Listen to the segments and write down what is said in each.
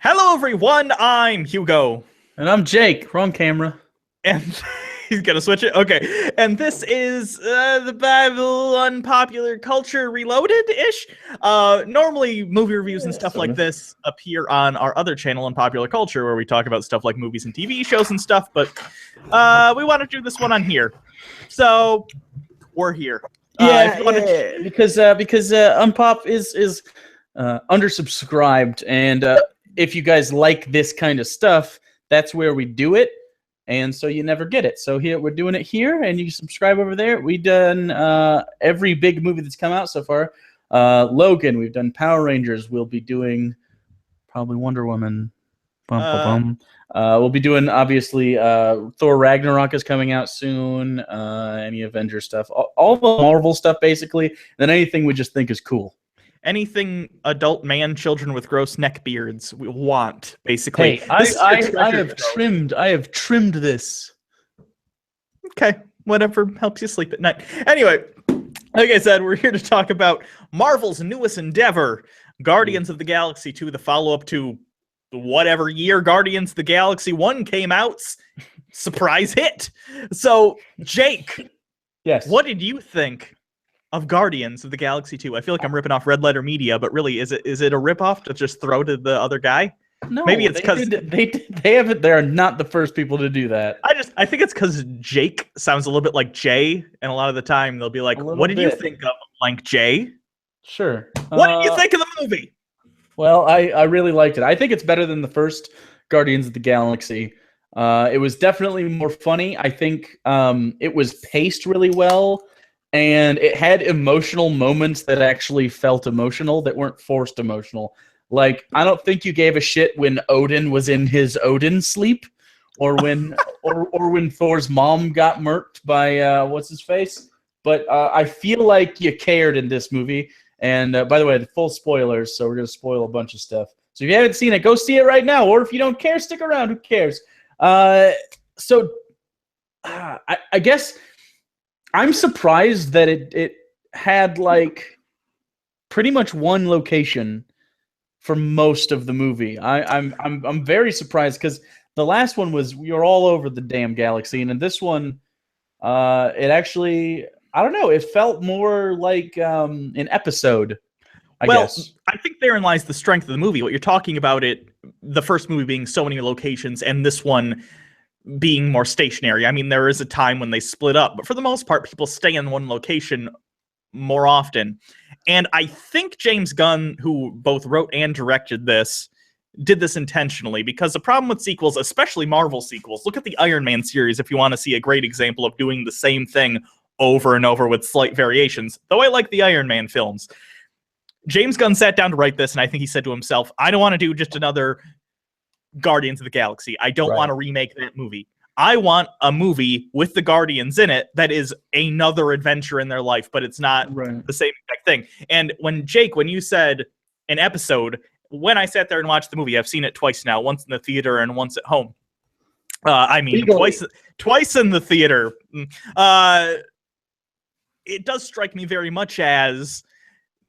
Hello, everyone. I'm Hugo. And I'm Jake. Wrong camera. And he's going to switch it? Okay. And this is the Bible Unpopular Culture Reloaded-ish. Normally, movie reviews and stuff like this appear on our other channel, Unpopular Culture, where we talk about stuff like movies and TV shows and stuff. But we want to do this one on here. So, we're here. Because Unpop is undersubscribed, and if you guys like this kind of stuff, that's where we do it, and so you never get it. So here we're doing it here, and you can subscribe over there. We've done every big movie that's come out so far. Logan, we've done Power Rangers. We'll be doing probably Wonder Woman. We'll be doing, obviously, Thor Ragnarok is coming out soon, any Avenger stuff, all the Marvel stuff, basically, and then anything we just think is cool. Anything adult man children with gross neck beards we want, basically. Hey, I have trimmed this. Okay, whatever helps you sleep at night. Anyway, like I said, we're here to talk about Marvel's newest endeavor, Guardians of the Galaxy 2, the follow-up to whatever year Guardians of the Galaxy 1 came out. Surprise hit. So, Jake, yes, what did you think of Guardians of the Galaxy 2? I feel like I'm ripping off Red Letter Media, but really, is it a ripoff to just throw to the other guy? No, maybe it's because they haven't. They are not the first people to do that. I think it's because Jake sounds a little bit like Jay, and a lot of the time they'll be like, "What did you think of Blank Jay?" Sure. What did you think of the movie? Well, I really liked it. I think it's better than the first Guardians of the Galaxy. It was definitely more funny. I think it was paced really well, and it had emotional moments that actually felt emotional, that weren't forced emotional. Like, I don't think you gave a shit when Odin was in his Odin sleep, or when or when Thor's mom got murked by what's his face. But I feel like you cared in this movie. And by the way, the full spoilers, so we're going to spoil a bunch of stuff. So if you haven't seen it, go see it right now. Or if you don't care, stick around. Who cares? I guess I'm surprised that it had like pretty much one location for most of the movie. I'm very surprised because the last one was you're all over the damn galaxy, and in this one, it actually, I don't know, it felt more like an episode, I guess. I think therein lies the strength of the movie. What you're talking about, the first movie being so many locations, and this one being more stationary. I mean, there is a time when they split up, but for the most part, people stay in one location more often. And I think James Gunn, who both wrote and directed this, did this intentionally, because the problem with sequels, especially Marvel sequels, look at the Iron Man series if you want to see a great example of doing the same thing over and over with slight variations, though I like the Iron Man films. James Gunn sat down to write this, and I think he said to himself, I don't want to do just another Guardians of the Galaxy. I don't want to remake that movie. I want a movie with the Guardians in it that is another adventure in their life, but it's not the same exact thing. And when you said an episode, when I sat there and watched the movie, I've seen it twice now, once in the theater and once at home. Twice in the theater. It does strike me very much as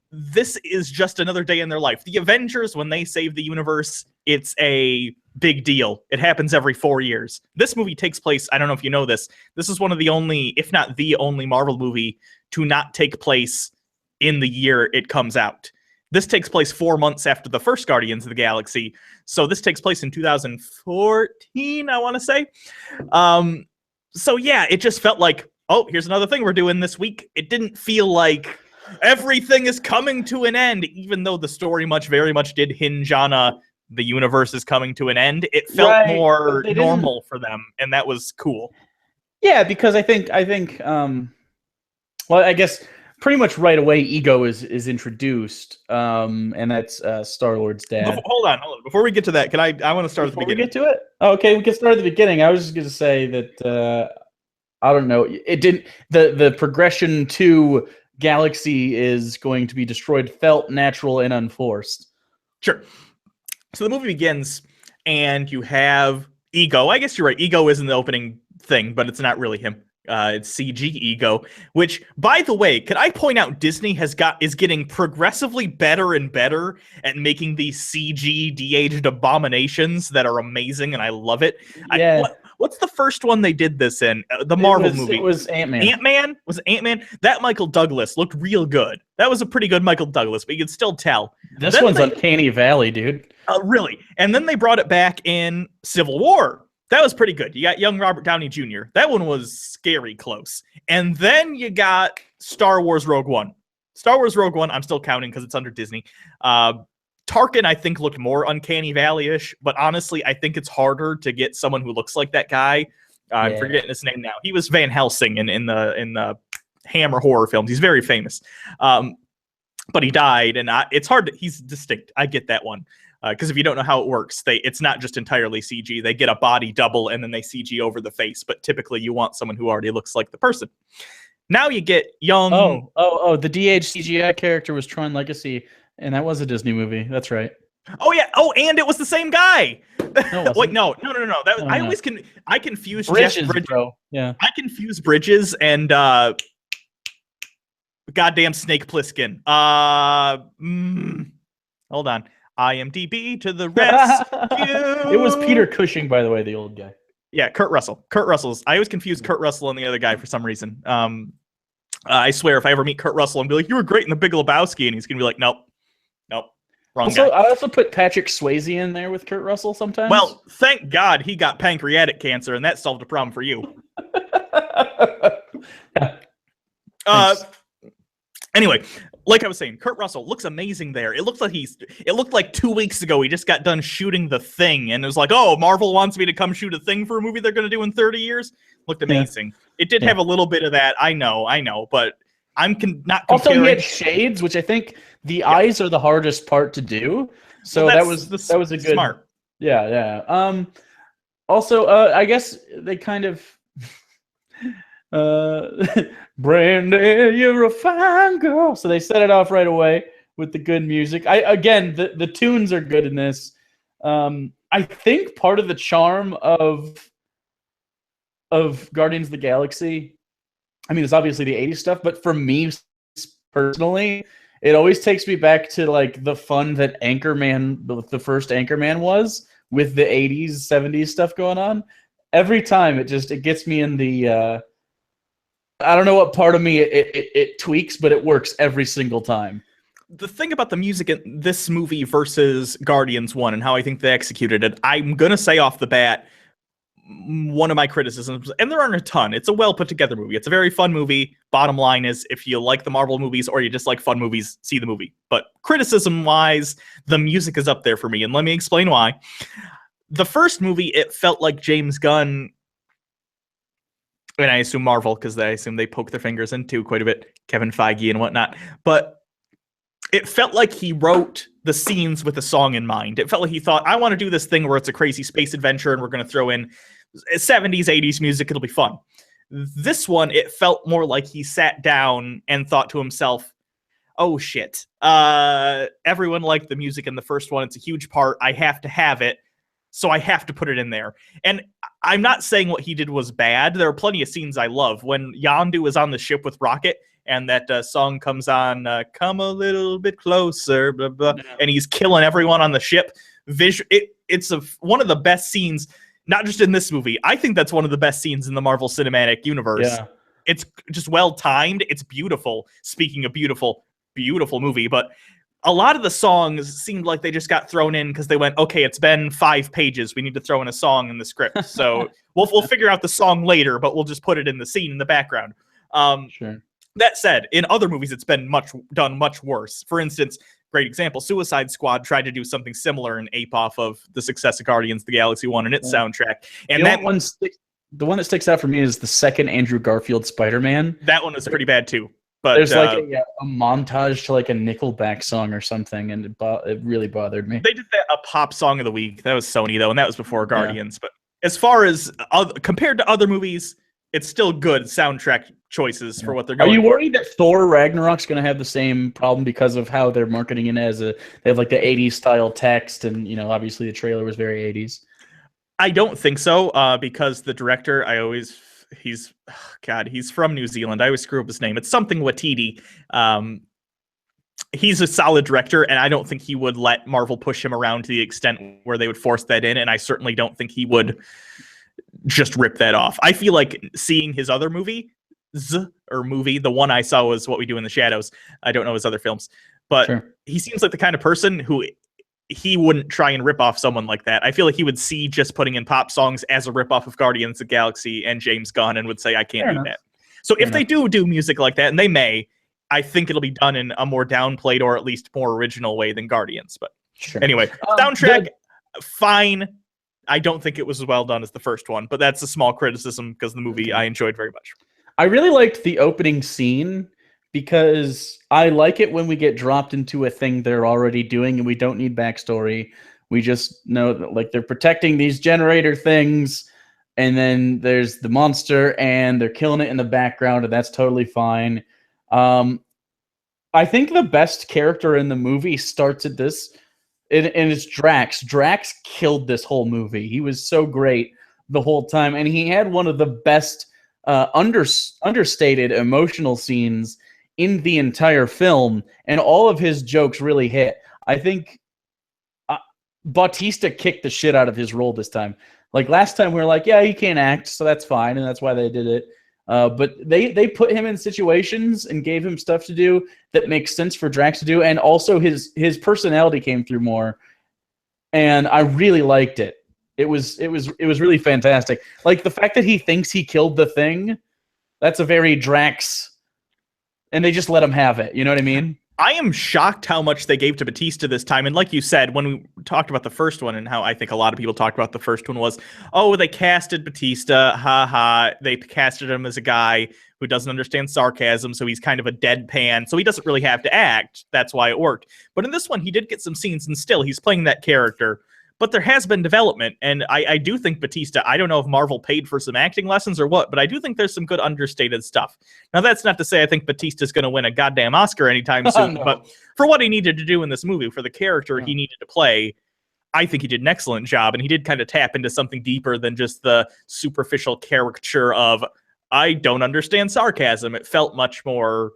this is just another day in their life. The Avengers, when they save the universe, it's a big deal. It happens every 4 years. This movie takes place, I don't know if you know this, this is one of the only, if not the only Marvel movie to not take place in the year it comes out. This takes place 4 months after the first Guardians of the Galaxy. So this takes place in 2014, I want to say. So yeah, it just felt like, oh, here's another thing we're doing this week. It didn't feel like everything is coming to an end, even though the story very much did hinge on the universe is coming to an end. It felt more normal for them, and that was cool. Yeah, because I think well, I guess pretty much right away Ego is introduced, and that's Star-Lord's dad. Hold on. Before we get to that, I want to start at the beginning. We get to it? Oh, okay, we can start at the beginning. I was just going to say that I don't know. It didn't. The progression to Galaxy is going to be destroyed felt natural and unforced. Sure. So the movie begins, and you have Ego. I guess you're right. Ego isn't the opening thing, but it's not really him. It's CG ego, which, by the way, can I point out Disney is getting progressively better and better at making these CG de-aged abominations that are amazing, and I love it. Yeah. What's the first one they did this in? The Marvel movie. It was Ant-Man. Ant-Man? Was it Ant-Man? That Michael Douglas looked real good. That was a pretty good Michael Douglas, but you can still tell. This one's Uncanny Valley, dude. Really? And then they brought it back in Civil War. That was pretty good. You got young Robert Downey Jr. That one was scary close. And then you got Star Wars Rogue One. Star Wars Rogue One, I'm still counting because it's under Disney. Tarkin, I think, looked more Uncanny Valley-ish, but honestly, I think it's harder to get someone who looks like that guy. I'm forgetting his name now. He was Van Helsing in the Hammer horror films. He's very famous. But he died, and it's hard. He's distinct. I get that one. Because if you don't know how it works, it's not just entirely CG. They get a body double and then they CG over the face. But typically, you want someone who already looks like the person. Now you get young. The DH CGI character was Tron Legacy, and that was a Disney movie. That's right. Oh yeah. Oh, and it was the same guy. No, wait, no. That was, I confuse Bridges, Jeff Bridges, bro. Yeah. I confuse Bridges and goddamn Snake Plissken. Hold on. IMDb to the rescue. It was Peter Cushing, by the way, the old guy. Yeah, Kurt Russell. I always confuse Kurt Russell and the other guy for some reason. I swear, if I ever meet Kurt Russell and be like, "You were great in The Big Lebowski," and he's gonna be like, "Nope, wrong guy." I also put Patrick Swayze in there with Kurt Russell sometimes. Well, thank God he got pancreatic cancer, and that solved a problem for you. Anyway, like I was saying, Kurt Russell looks amazing there. It looked like 2 weeks ago he just got done shooting The Thing, and it was like, oh, Marvel wants me to come shoot a thing for a movie they're going to do in 30 years. Looked amazing. Yeah. It did have a little bit of that. I know, but I'm not comparing. Also, he had shades, which I think the eyes are the hardest part to do. So that was a good smart. Yeah. Also, I guess they kind of. Brandy, you're a fine girl. So they set it off right away with the good music. The tunes are good in this. I think part of the charm of Guardians of the Galaxy, I mean, it's obviously the 80s stuff, but for me personally, it always takes me back to like the fun that Anchorman, the first Anchorman was, with the 80s, 70s stuff going on. Every time it gets me in the I don't know what part of me it tweaks, but it works every single time. The thing about the music in this movie versus Guardians 1 and how I think they executed it, I'm going to say off the bat, one of my criticisms, and there aren't a ton, it's a well put together movie. It's a very fun movie. Bottom line is, if you like the Marvel movies or you just like fun movies, see the movie. But criticism-wise, the music is up there for me, and let me explain why. The first movie, it felt like James Gunn, and I assume Marvel, because I assume they poke their fingers into quite a bit, Kevin Feige and whatnot. But it felt like he wrote the scenes with a song in mind. It felt like he thought, I want to do this thing where it's a crazy space adventure and we're going to throw in 70s, 80s music. It'll be fun. This one, it felt more like he sat down and thought to himself, oh shit, everyone liked the music in the first one. It's a huge part. I have to have it. So I have to put it in there. And I'm not saying what he did was bad. There are plenty of scenes I love. When Yandu is on the ship with Rocket and that song comes on, come a little bit closer, blah, blah, and he's killing everyone on the ship. It's one of the best scenes, not just in this movie. I think that's one of the best scenes in the Marvel Cinematic Universe. Yeah. It's just well timed. It's beautiful. Speaking of beautiful, beautiful movie, but a lot of the songs seemed like they just got thrown in because they went, okay, it's been 5 pages. We need to throw in a song in the script. So we'll figure out the song later, but we'll just put it in the scene in the background. Sure. That said, in other movies, it's been done much worse. For instance, great example, Suicide Squad tried to do something similar and ape off of the success of Guardians of the Galaxy 1 and its soundtrack. And the one that sticks out for me is the second Andrew Garfield Spider-Man. That one was pretty bad too. But there's like a montage to like a Nickelback song or something, and it really bothered me. They did a pop song of the week. That was Sony though, and that was before Guardians. Yeah. But as far as compared to other movies, it's still good soundtrack choices for what they're going. Are you worried that Thor Ragnarok's going to have the same problem because of how they're marketing it they have like the 80s style text, and obviously the trailer was very 80s? I don't think so, because the director, I always he's from New Zealand. I always screw up his name. It's something Watiti. He's a solid director, and I don't think he would let Marvel push him around to the extent where they would force that in, and I certainly don't think he would just rip that off. I feel like seeing his other movie, the one I saw was What We Do in the Shadows. I don't know his other films, but he seems like the kind of person who he wouldn't try and rip off someone like that. I feel like he would see just putting in pop songs as a rip off of Guardians of the Galaxy and James Gunn and would say, I can't do that. So if they do music like that, and they may, I think it'll be done in a more downplayed or at least more original way than Guardians. But anyway, soundtrack, fine. I don't think it was as well done as the first one, but that's a small criticism because the movie I enjoyed very much. I really liked the opening scene because I like it when we get dropped into a thing they're already doing and we don't need backstory. We just know that like they're protecting these generator things, and then there's the monster and they're killing it in the background, and that's totally fine. I think the best character in the movie starts at this, and it's Drax. Drax killed this whole movie. He was so great the whole time, and he had one of the best understated emotional scenes in the entire film, and all of his jokes really hit. I think Bautista kicked the shit out of his role this time. Like last time we were like, yeah, he can't act, so that's fine, and that's why they did it. But they put him in situations and gave him stuff to do that makes sense for Drax to do, and also his personality came through more, and I really liked it. It was really fantastic. Like the fact that he thinks he killed the thing, that's a very Drax, and they just let him have it. You know what I mean? I am shocked how much they gave to Batista this time. And like you said, when we talked about the first one and how I think a lot of people talked about the first one was, oh, they casted Batista. Ha ha. They casted him as a guy who doesn't understand sarcasm. So he's kind of a deadpan. So he doesn't really have to act. That's why it worked. But in this one, he did get some scenes and still he's playing that character. But there has been development, and I do think Batista, I don't know if Marvel paid for some acting lessons or what, but I do think there's some good understated stuff. Now, that's not to say I think Batista's going to win a goddamn Oscar anytime soon, no. But for what he needed to do in this movie, for the character he needed to play, I think he did an excellent job, and he did kind of tap into something deeper than just the superficial caricature of, I don't understand sarcasm. It felt much more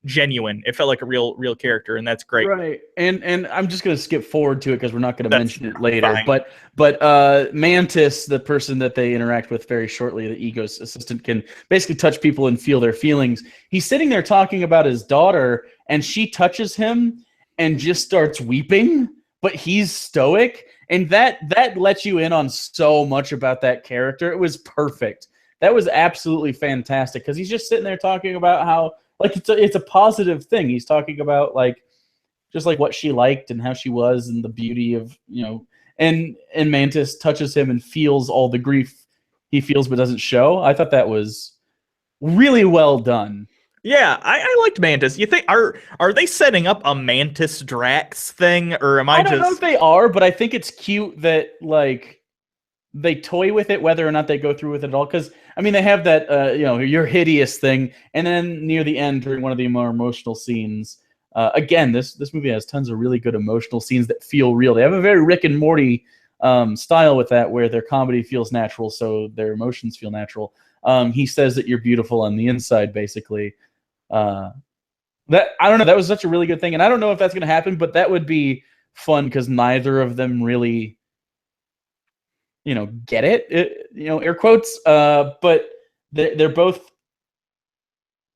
genuine. It felt like a real character, and that's great. Right. And I'm just going to skip forward to it because we're not going to mention it later. Fine. But Mantis, the person that they interact with very shortly, the Ego's assistant, can basically touch people and feel their feelings. He's sitting there talking about his daughter, and she touches him and just starts weeping, but he's stoic, and that lets you in on so much about that character. It was perfect. That was absolutely fantastic because he's just sitting there talking about how like it's a positive thing. He's talking about like just like what she liked and how she was and the beauty of, you know, and Mantis touches him and feels all the grief he feels but doesn't show. I thought that was really well done. Yeah, I liked Mantis. You think are they setting up a Mantis Drax thing, or am I don't know if they are, but I think it's cute that like they toy with it, whether or not they go through with it at all. Because I mean, they have that you're hideous thing, and then near the end, during one of the more emotional scenes, again, this movie has tons of really good emotional scenes that feel real. They have a very Rick and Morty style with that, where their comedy feels natural, so their emotions feel natural. He says that you're beautiful on the inside, basically. That I don't know. That was such a really good thing, and I don't know if that's going to happen, but that would be fun because neither of them really, get it, air quotes. But they're both.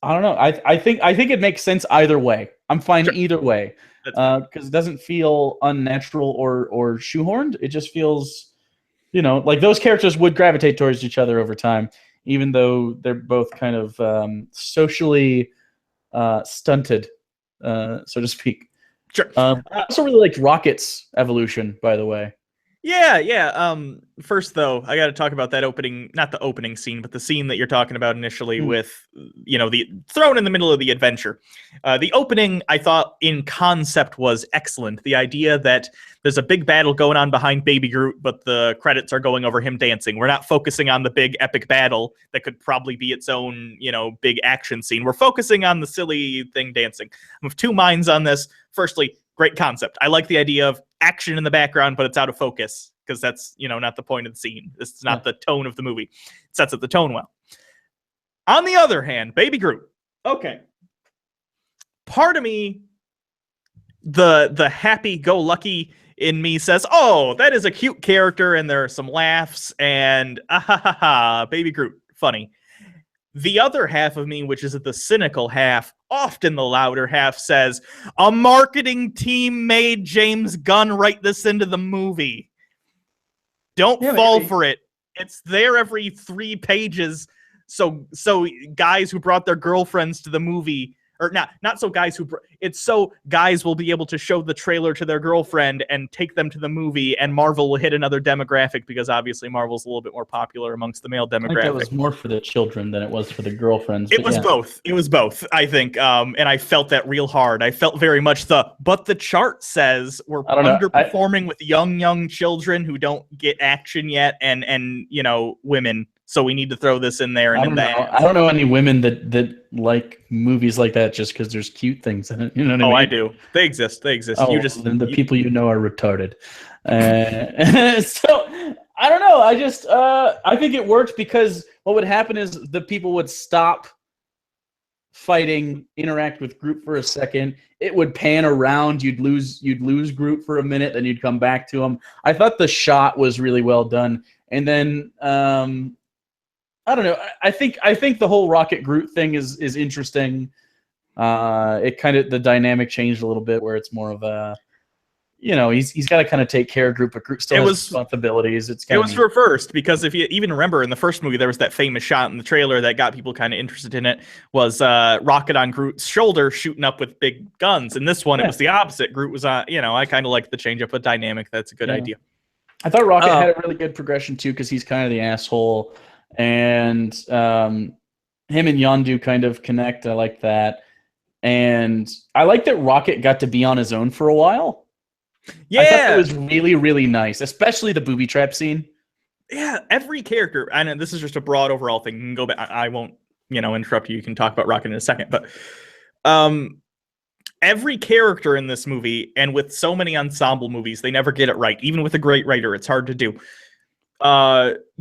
I don't know. I think it makes sense either way. I'm fine either way because it doesn't feel unnatural or shoehorned. It just feels, like those characters would gravitate towards each other over time, even though they're both kind of socially stunted, so to speak. Sure. I also really liked Rocket's evolution, by the way. Yeah. First, though, I got to talk about that opening, not the opening scene, but the scene that you're talking about initially with, the thrown in the middle of the adventure. The opening, I thought, in concept was excellent. The idea that there's a big battle going on behind Baby Groot, but the credits are going over him dancing. We're not focusing on the big epic battle that could probably be its own, big action scene. We're focusing on the silly thing dancing. I'm of two minds on this. Firstly, great concept. I like the idea of action in the background, but it's out of focus because that's, not the point of the scene. It's not the tone of the movie. It sets up the tone well. On the other hand, Baby Groot. Okay. Part of me, the happy-go-lucky in me says, oh, that is a cute character, and there are some laughs, and Baby Groot, funny. The other half of me, which is the cynical half, often the louder half, says, a marketing team made James Gunn write this into the movie. Don't fall for it. It's there every 3 pages. So guys who brought their girlfriends to the movie, or not so guys who, it's so guys will be able to show the trailer to their girlfriend and take them to the movie, and Marvel will hit another demographic because obviously Marvel's a little bit more popular amongst the male demographic. I think it was more for the children than it was for the girlfriends. It was both. It was both, I think. And I felt that real hard. I felt very much but the chart says we're underperforming with young children who don't get action yet, and women. So we need to throw this in there. And I don't know any women that like movies like that just because there's cute things in it. You know what I mean? Oh, I do. They exist. Oh, then the people are retarded. So I don't know. I think it worked because what would happen is the people would stop fighting, interact with Groot for a second. It would pan around. You'd lose Groot for a minute, then you'd come back to him. I thought the shot was really well done. And then I don't know. I think the whole Rocket Groot thing is interesting. It kind of, the dynamic changed a little bit where it's more of a, he's got to kind of take care of Groot, but Groot still has responsibilities. It was reversed because if you even remember in the first movie, there was that famous shot in the trailer that got people kind of interested in it, was Rocket on Groot's shoulder shooting up with big guns. In this one, it was the opposite. Groot was on, I kind of like the change up of dynamic. That's a good idea. I thought Rocket had a really good progression too, because he's kind of the asshole. And him and Yandu kind of connect. I like that. And I like that Rocket got to be on his own for a while. Yeah. I thought it was really, really nice, especially the booby trap scene. Yeah, every character, and this is just a broad overall thing. You can go back. I won't, interrupt you. You can talk about Rocket in a second. But every character in this movie, and with so many ensemble movies, they never get it right. Even with a great writer, it's hard to do.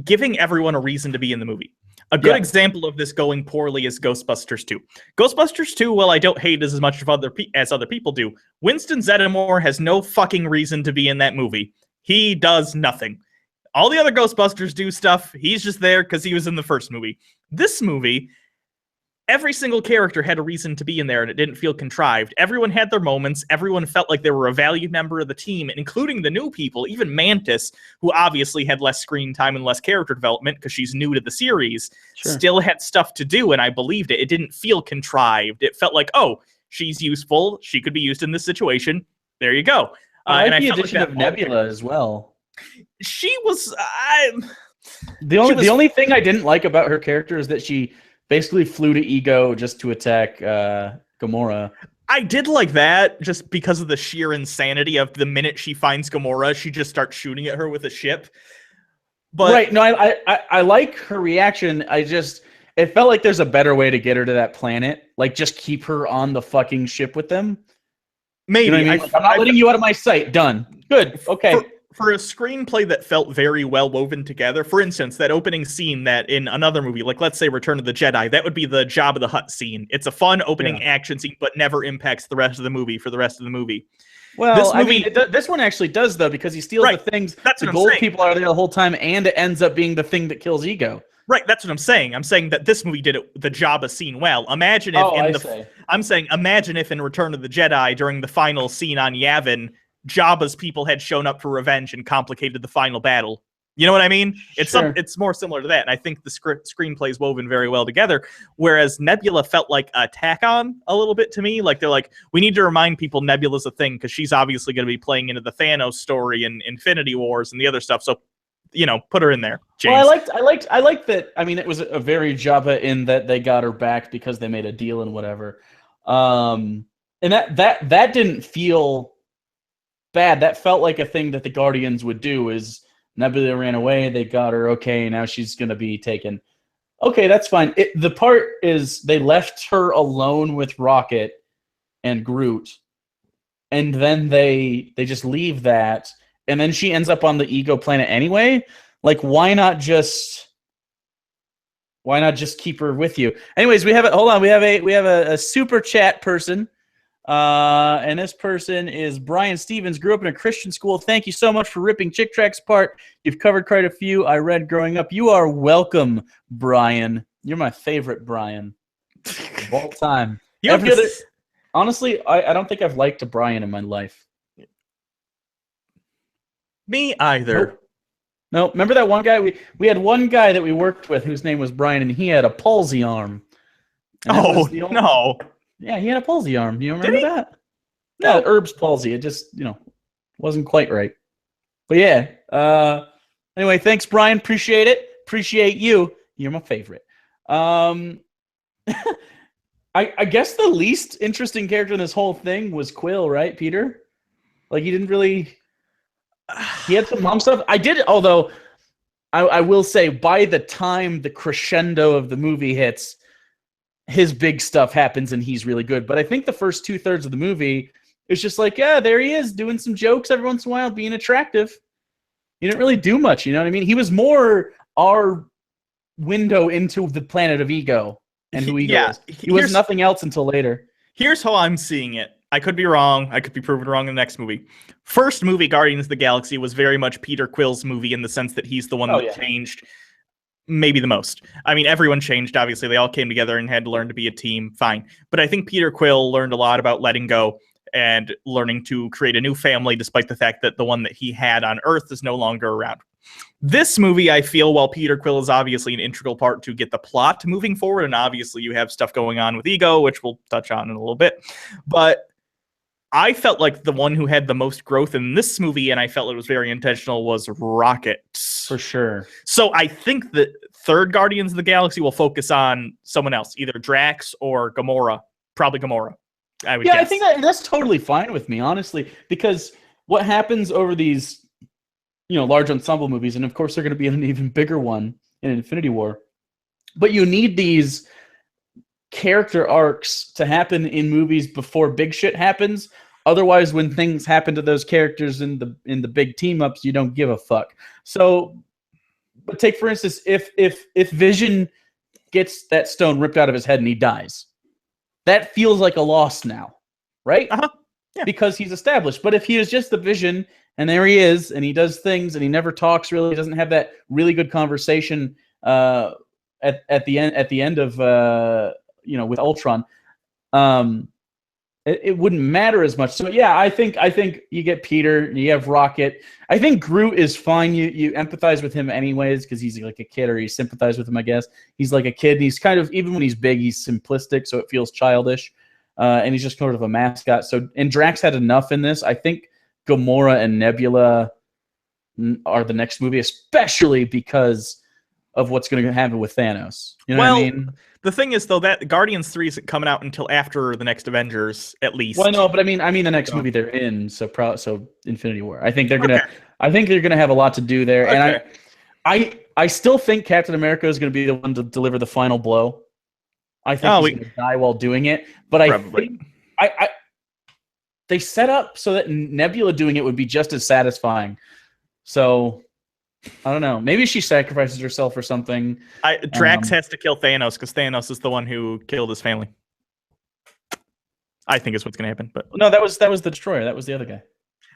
Giving everyone a reason to be in the movie. A good example of this going poorly is Ghostbusters 2. Ghostbusters 2, well, I don't hate as much as other people do. Winston Zeddemore has no fucking reason to be in that movie. He does nothing. All the other Ghostbusters do stuff. He's just there because he was in the first movie. This movie, every single character had a reason to be in there, and it didn't feel contrived. Everyone had their moments. Everyone felt like they were a valued member of the team, including the new people. Even Mantis, who obviously had less screen time and less character development because she's new to the series, still had stuff to do, and I believed it. It didn't feel contrived. It felt like, oh, she's useful. She could be used in this situation. There you go. I like the addition of Nebula as well. She was... The only thing I didn't like about her character is that she basically flew to Ego just to attack Gamora. I did like that just because of the sheer insanity of the minute she finds Gamora, she just starts shooting at her with a ship. But right, no, I like her reaction. It felt like there's a better way to get her to that planet. Like, just keep her on the fucking ship with them. Maybe. You know what I mean? I'm not letting you out of my sight. Done. Good. Okay. For a screenplay that felt very well woven together, for instance, that opening scene that in another movie, like let's say Return of the Jedi, that would be the Jabba the Hutt scene. It's a fun opening action scene, but never impacts the rest of the movie for the rest of the movie. Well, this one actually does, though, because he steals the things. That's the gold people are there the whole time, and it ends up being the thing that kills Ego. Right, that's what I'm saying. I'm saying that this movie did the Jabba scene well. Imagine if imagine if in Return of the Jedi, during the final scene on Yavin, Jabba's people had shown up for revenge and complicated the final battle. You know what I mean? It's more similar to that, and I think the screenplay is woven very well together, whereas Nebula felt like a tack-on a little bit to me. Like, they're like, we need to remind people Nebula's a thing, because she's obviously going to be playing into the Thanos story and Infinity Wars and the other stuff, so, put her in there, James. Well, I liked that. I mean, it was a very Jabba in that they got her back because they made a deal and whatever. And that didn't feel bad. That felt like a thing that the Guardians would do. Is Nebula ran away, they got her, okay, now she's gonna be taken. Okay, that's fine. The part is they left her alone with Rocket and Groot, and then they just leave that, and then she ends up on the Ego planet anyway. Like, why not just Why not just keep her with you? Anyways, we have a super chat person. And this person is Brian Stevens, grew up in a Christian school. Thank you so much for ripping Chick Tracks apart. You've covered quite a few I read growing up. You are welcome, Brian. You're my favorite Brian of all time. Honestly, I don't think I've liked a Brian in my life. Me either. No, remember that one guy? We had one guy that we worked with whose name was Brian, and he had a palsy arm. No. Yeah, he had a palsy arm. Do you remember that? No, Herb's palsy. It just, wasn't quite right. But yeah. Anyway, thanks, Brian. Appreciate it. Appreciate you. You're my favorite. I guess the least interesting character in this whole thing was Quill, right, Peter? Like, he didn't really... He had some mom stuff. Although I will say, by the time the crescendo of the movie hits, his big stuff happens and he's really good. But I think the first 2/3 of the movie is just like, yeah, there he is doing some jokes every once in a while, being attractive. He didn't really do much, you know what I mean? He was more our window into the planet of Ego and who Ego is. He was nothing else until later. Here's how I'm seeing it. I could be wrong. I could be proven wrong in the next movie. First movie, Guardians of the Galaxy, was very much Peter Quill's movie in the sense that he's the one that changed maybe the most. I mean, everyone changed, obviously. They all came together and had to learn to be a team. Fine. But I think Peter Quill learned a lot about letting go and learning to create a new family, despite the fact that the one that he had on Earth is no longer around. This movie, I feel, while Peter Quill is obviously an integral part to get the plot moving forward, and obviously you have stuff going on with Ego, which we'll touch on in a little bit, but I felt like the one who had the most growth in this movie, and I felt it was very intentional, was Rocket. For sure. So I think the third Guardians of the Galaxy will focus on someone else, either Drax or Gamora. Probably Gamora, I would guess. I think that's totally fine with me, honestly, because what happens over these large ensemble movies, and of course they're going to be in an even bigger one in Infinity War, but you need these character arcs to happen in movies before big shit happens. Otherwise, when things happen to those characters in the big team ups, you don't give a fuck. So, but take for instance, if Vision gets that stone ripped out of his head and he dies, that feels like a loss now, right? Yeah. Because he's established. But if he is just the Vision and there he is and he does things and he never talks really, he doesn't have that really good conversation at the end of with Ultron, it wouldn't matter as much. So yeah, I think you get Peter, you have Rocket. I think Groot is fine. You empathize with him anyways because he's like a kid, or you sympathize with him, I guess. He's like a kid. And he's kind of, even when he's big, he's simplistic, so it feels childish. And he's just sort of a mascot. So, and Drax had enough in this. I think Gamora and Nebula are the next movie, especially because of what's going to happen with Thanos. You know what I mean? The thing is, though, that Guardians 3 isn't coming out until after the next Avengers, at least. Well, no, but I mean the next movie they're in, so Infinity War. I think they're gonna have a lot to do there, and I still think Captain America is gonna be the one to deliver the final blow. I think he's gonna die while doing it, but I think they set up so that Nebula doing it would be just as satisfying. So I don't know. Maybe she sacrifices herself or something. Drax has to kill Thanos because Thanos is the one who killed his family. I think is what's going to happen. But no, that was the Destroyer. That was the other guy.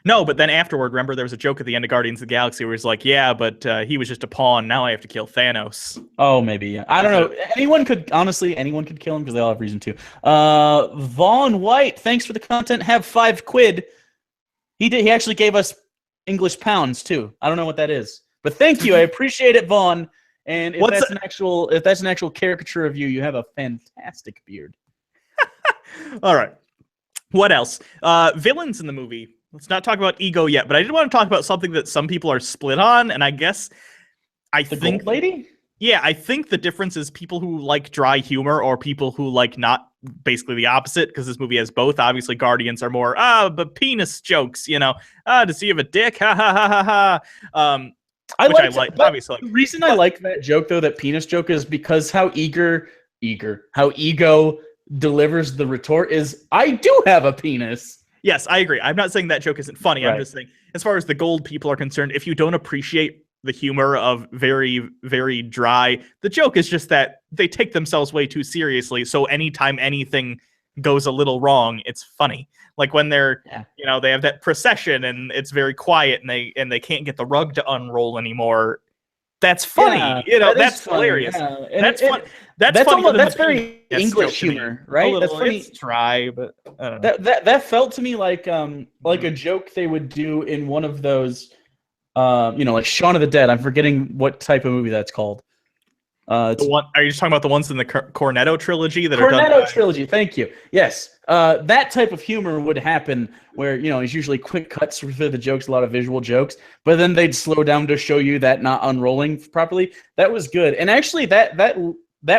No, but then afterward, remember there was a joke at the end of Guardians of the Galaxy where he's like, "Yeah, but he was just a pawn. Now I have to kill Thanos." Oh, maybe. Yeah. I don't know. Anyone could kill him because they all have reason to. Vaughn White, thanks for the content. Have £5. He actually gave us English pounds too. I don't know what that is. But thank you, I appreciate it, Vaughn. And if that's an actual caricature of you, you have a fantastic beard. All right. What else? Villains in the movie. Let's not talk about Ego yet, but I did want to talk about something that some people are split on, and I guess I think Gold Lady? Yeah, I think the difference is people who like dry humor or people who like not, basically the opposite, because this movie has both. Obviously, Guardians are more but penis jokes, does he have a dick? Ha ha ha ha ha. I like obviously. The reason I like that joke, though, that penis joke, is because how Ego delivers the retort is, I do have a penis. Yes, I agree. I'm not saying that joke isn't funny. Right. I'm just saying, as far as the gold people are concerned, if you don't appreciate the humor of very, very dry. The joke is just that they take themselves way too seriously. So anytime anything goes a little wrong, it's funny. Like when they're, they have that procession and it's very quiet and they can't get the rug to unroll anymore. That's funny. That's hilarious. Yeah. That's fun. That's funny. That's very English humor, right? That's funny. It's dry, but I don't know. That felt to me like a joke they would do in one of those, like Shaun of the Dead. I'm forgetting what type of movie that's called. Are you just talking about the ones in the Cornetto trilogy that are done? Cornetto trilogy, thank you. Yes, that type of humor would happen where it's usually quick cuts for the jokes, a lot of visual jokes, but then they'd slow down to show you that not unrolling properly. That was good, and actually that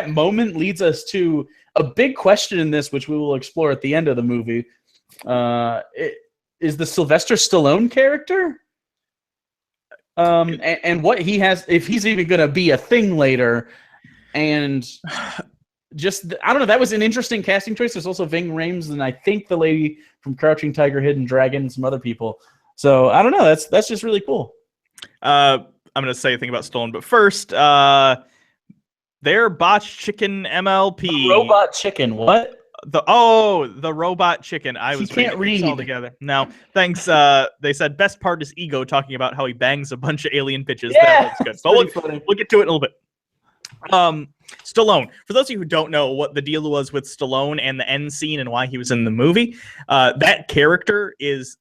moment leads us to a big question in this, which we will explore at the end of the movie. Is the Sylvester Stallone character? And what he has, if he's even going to be a thing later, and just I don't know. That was an interesting casting choice. There's also Ving Rhames, and I think the lady from Crouching Tiger, Hidden Dragon, and some other people. So I don't know. That's just really cool. I'm going to say a thing about Stallone, but first, their botched chicken MLP. The robot chicken. What? The robot chicken. I was can't read all together. No, thanks. They said best part is Ego talking about how he bangs a bunch of alien bitches. Yeah, that's good. So we'll get to it in a little bit. Stallone. For those of you who don't know what the deal was with Stallone and the end scene and why he was in the movie, that character is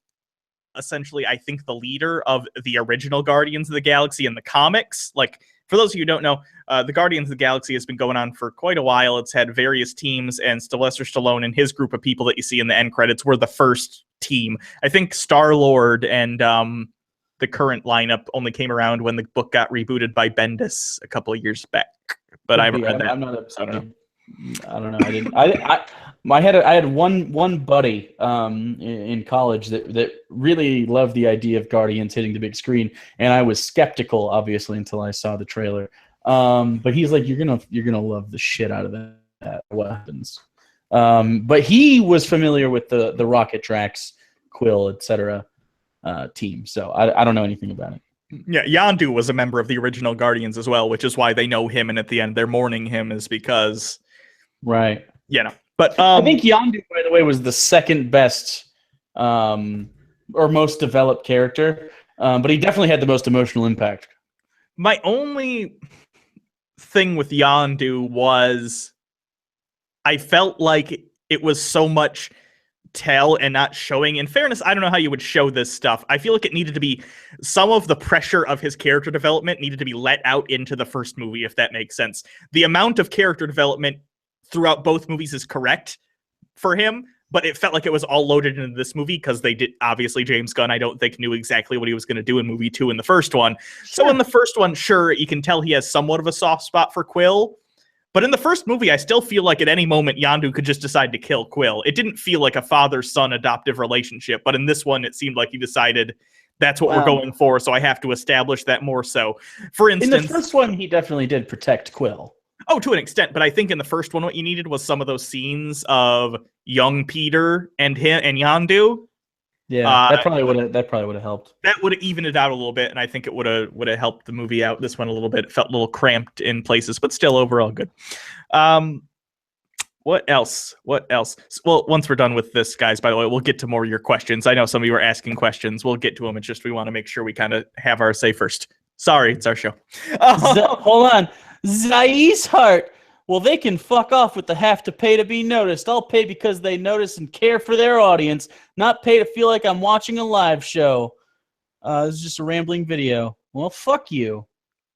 essentially, I think, the leader of the original Guardians of the Galaxy in the comics. Like, for those of you who don't know, the Guardians of the Galaxy has been going on for quite a while. It's had various teams, and Sylvester Stallone and his group of people that you see in the end credits were the first team. I think Star-Lord and the current lineup only came around when the book got rebooted by Bendis a couple of years back. But I haven't read that. I'm not upset. I don't know. I didn't. I had one buddy in college that really loved the idea of Guardians hitting the big screen, and I was skeptical, obviously, until I saw the trailer. But he's like, "You're gonna love the shit out of that. What happens?" But he was familiar with the Rocket, Drax, Quill, etc. Team, so I don't know anything about it. Yeah, Yandu was a member of the original Guardians as well, which is why they know him, and at the end they're mourning him is because, right? But I think Yandu, by the way, was the second best or most developed character, but he definitely had the most emotional impact. My only thing with Yandu was I felt like it was so much tell and not showing. In fairness, I don't know how you would show this stuff. I feel like it needed to be, some of the pressure of his character development needed to be let out into the first movie, if that makes sense. The amount of character development throughout both movies is correct for him, but it felt like it was all loaded into this movie because they did, obviously James Gunn, I don't think, knew exactly what he was going to do in movie 2 in the first one. Sure. So in the first one, sure, you can tell he has somewhat of a soft spot for Quill. But in the first movie, I still feel like at any moment Yandu could just decide to kill Quill. It didn't feel like a father-son adoptive relationship, but in this one, it seemed like he decided that's what we're going for, so I have to establish that more so. For instance, in the first one, he definitely did protect Quill. Oh, to an extent, but I think in the first one, what you needed was some of those scenes of young Peter and him and Yandu. Yeah, that probably would have helped. That would have evened it out a little bit, and I think it would have helped the movie out. This one a little bit. It felt a little cramped in places, but still overall good. What else? Well, once we're done with this, guys, by the way, we'll get to more of your questions. I know some of you are asking questions. We'll get to them. It's just we want to make sure we kind of have our say first. Sorry, it's our show. Hold on. Zai's heart. Well, they can fuck off with the have to pay to be noticed. I'll pay because they notice and care for their audience, not pay to feel like I'm watching a live show. This is just a rambling video. Well, fuck you.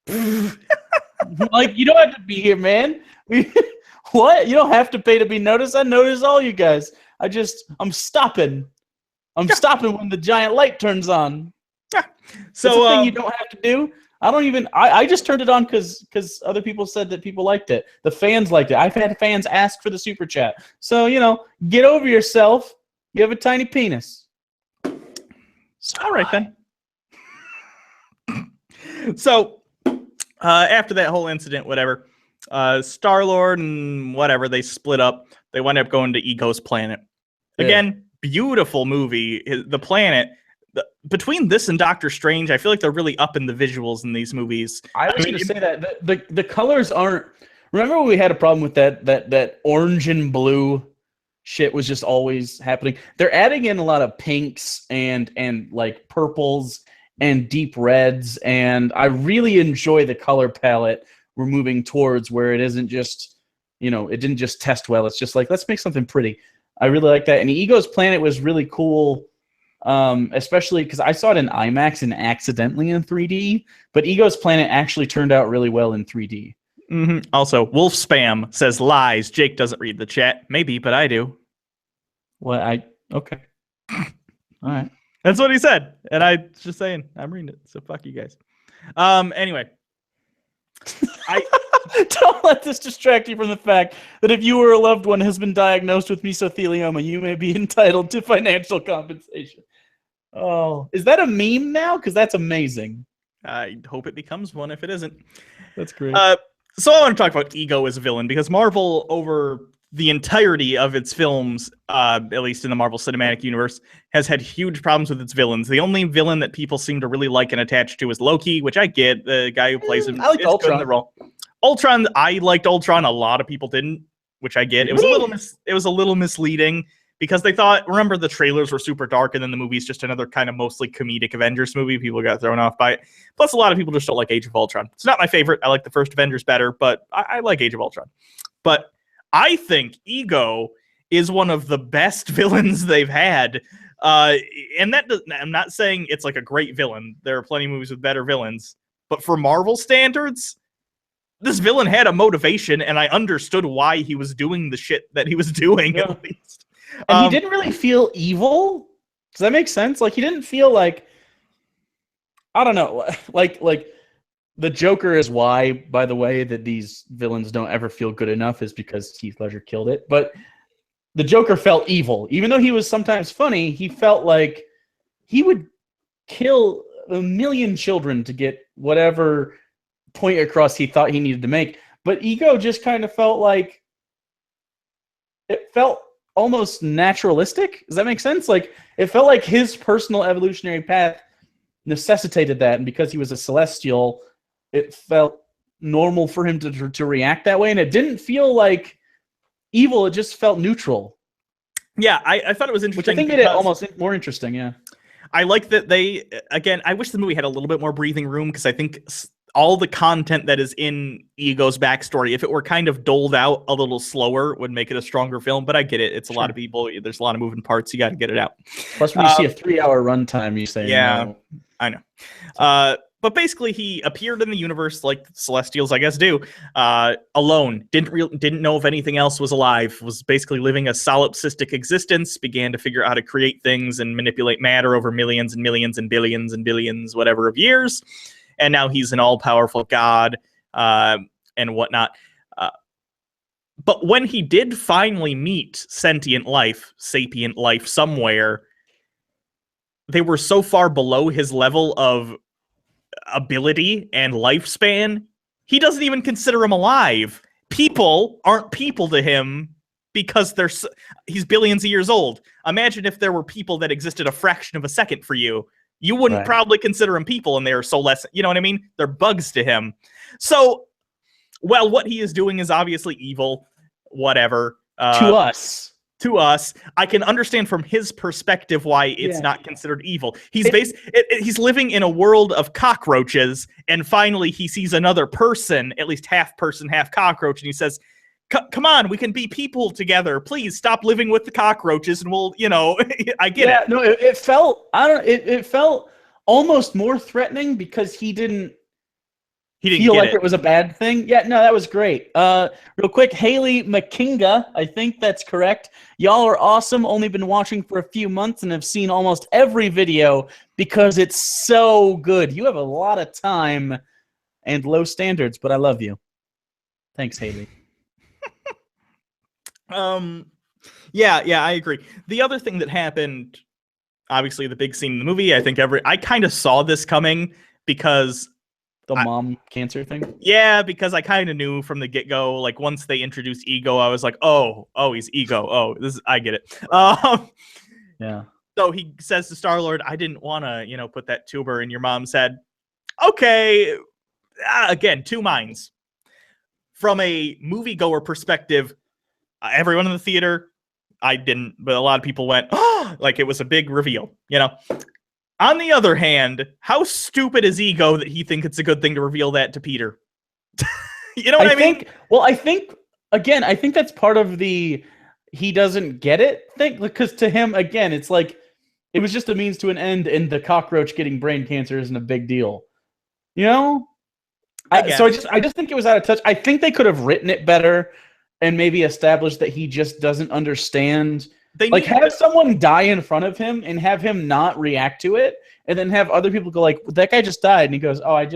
Like, you don't have to be here, man. What? You don't have to pay to be noticed. I notice all you guys. I'm stopping. I'm stopping when the giant light turns on. Yeah. So that's a thing you don't have to do. I just turned it on because other people said that people liked it. The fans liked it. I've had fans ask for the super chat. So, get over yourself. You have a tiny penis. All right, then. So, after that whole incident, whatever, Star-Lord and whatever, they split up. They wind up going to Ego's planet. Again, beautiful movie. The planet, between this and Doctor Strange, I feel like they're really up in the visuals in these movies. I was going to say that the colors aren't. Remember when we had a problem with that orange and blue shit was just always happening. They're adding in a lot of pinks and like purples and deep reds, and I really enjoy the color palette we're moving towards, where it isn't just, it didn't just test well. It's just like, let's make something pretty. I really like that. And Ego's Planet was really cool, especially because I saw it in IMAX and accidentally in 3D, but Ego's Planet actually turned out really well in 3D. Mm-hmm. Also, Wolf Spam says lies. Jake doesn't read the chat. Maybe, but I do. Well, okay. All right. That's what he said. And I just saying, I'm reading it. So fuck you guys. Anyway. Don't let this distract you from the fact that if you or a loved one has been diagnosed with mesothelioma, you may be entitled to financial compensation. Oh, is that a meme now? Because that's amazing. I hope it becomes one if it isn't. That's great. So I want to talk about Ego as a villain, because Marvel, over the entirety of its films, at least in the Marvel Cinematic Universe, has had huge problems with its villains. The only villain that people seem to really like and attach to is Loki, which I get. The guy who plays him I like is Ultron. good in the role. Ultron, I liked Ultron. A lot of people didn't, which I get. It was a little misleading, because they thought, remember, the trailers were super dark, and then the movie's just another kind of mostly comedic Avengers movie. People got thrown off by it. Plus, a lot of people just don't like Age of Ultron. It's not my favorite. I like the first Avengers better, but I like Age of Ultron. But I think Ego is one of the best villains they've had. And that I'm not saying it's like a great villain. There are plenty of movies with better villains. But for Marvel standards, this villain had a motivation, and I understood why he was doing the shit that he was doing, at least. And he didn't really feel evil. Does that make sense? Like, he didn't feel like, I don't know, like the Joker is why, by the way, that these villains don't ever feel good enough, is because Heath Ledger killed it. But the Joker felt evil. Even though he was sometimes funny, he felt like he would kill a million children to get whatever point across he thought he needed to make. But Ego just kind of felt like, it felt almost naturalistic. Does that make sense? Like, it felt like his personal evolutionary path necessitated that, and because he was a Celestial, it felt normal for him to react that way, and it didn't feel like evil. It just felt neutral. Yeah, I thought it was interesting. Which I think made it almost more interesting, yeah. I like that they, again, I wish the movie had a little bit more breathing room, because I think all the content that is in Ego's backstory, if it were kind of doled out a little slower, would make it a stronger film. But I get it. It's a lot of people. There's a lot of moving parts. You got to get it out. Plus, when you see a 3-hour runtime, you say, yeah, no. I know. But basically, he appeared in the universe like Celestials, I guess, do, alone. Didn't know if anything else was alive. Was basically living a solipsistic existence. Began to figure out how to create things and manipulate matter over millions and millions and billions and billions, whatever, of years. And now he's an all-powerful god and whatnot. But when he did finally meet sentient life, sapient life somewhere, they were so far below his level of ability and lifespan, he doesn't even consider him alive. People aren't people to him because he's billions of years old. Imagine if there were people that existed a fraction of a second for you. You wouldn't probably consider them people, and they are so less, you know what I mean? They're bugs to him. So, well, what he is doing is obviously evil, whatever. To us. To us. I can understand from his perspective why it's not considered evil. He's living in a world of cockroaches, and finally he sees another person, at least half person, half cockroach, and he says, come on, we can be people together. Please stop living with the cockroaches, and we'll, I get it. No, it felt, it felt almost more threatening because he didn't feel like it was a bad thing. Yeah, no, that was great. Real quick, Haley McKinga, I think that's correct. Y'all are awesome. Only been watching for a few months and have seen almost every video because it's so good. You have a lot of time and low standards, but I love you. Thanks, Haley. Yeah, I agree. The other thing that happened, obviously the big scene in the movie, I think I kind of saw this coming because the mom cancer thing? Yeah, because I kind of knew from the get-go, like once they introduced Ego, I was like, oh, he's Ego. Oh, I get it. Yeah. So he says to Star-Lord, I didn't want to, put that tuber in your mom's head. Okay. Again, two minds. From a moviegoer perspective, everyone in the theater, I didn't, but a lot of people went, oh, like it was a big reveal, On the other hand, how stupid is Ego that he thinks it's a good thing to reveal that to Peter? You know what I mean? I think that's part of the he doesn't get it thing, because to him, again, it's like it was just a means to an end, and the cockroach getting brain cancer isn't a big deal. I just think it was out of touch. I think they could have written it better and maybe established that he just doesn't understand. Have someone die in front of him and have him not react to it, and then have other people go like, that guy just died, and he goes, oh, I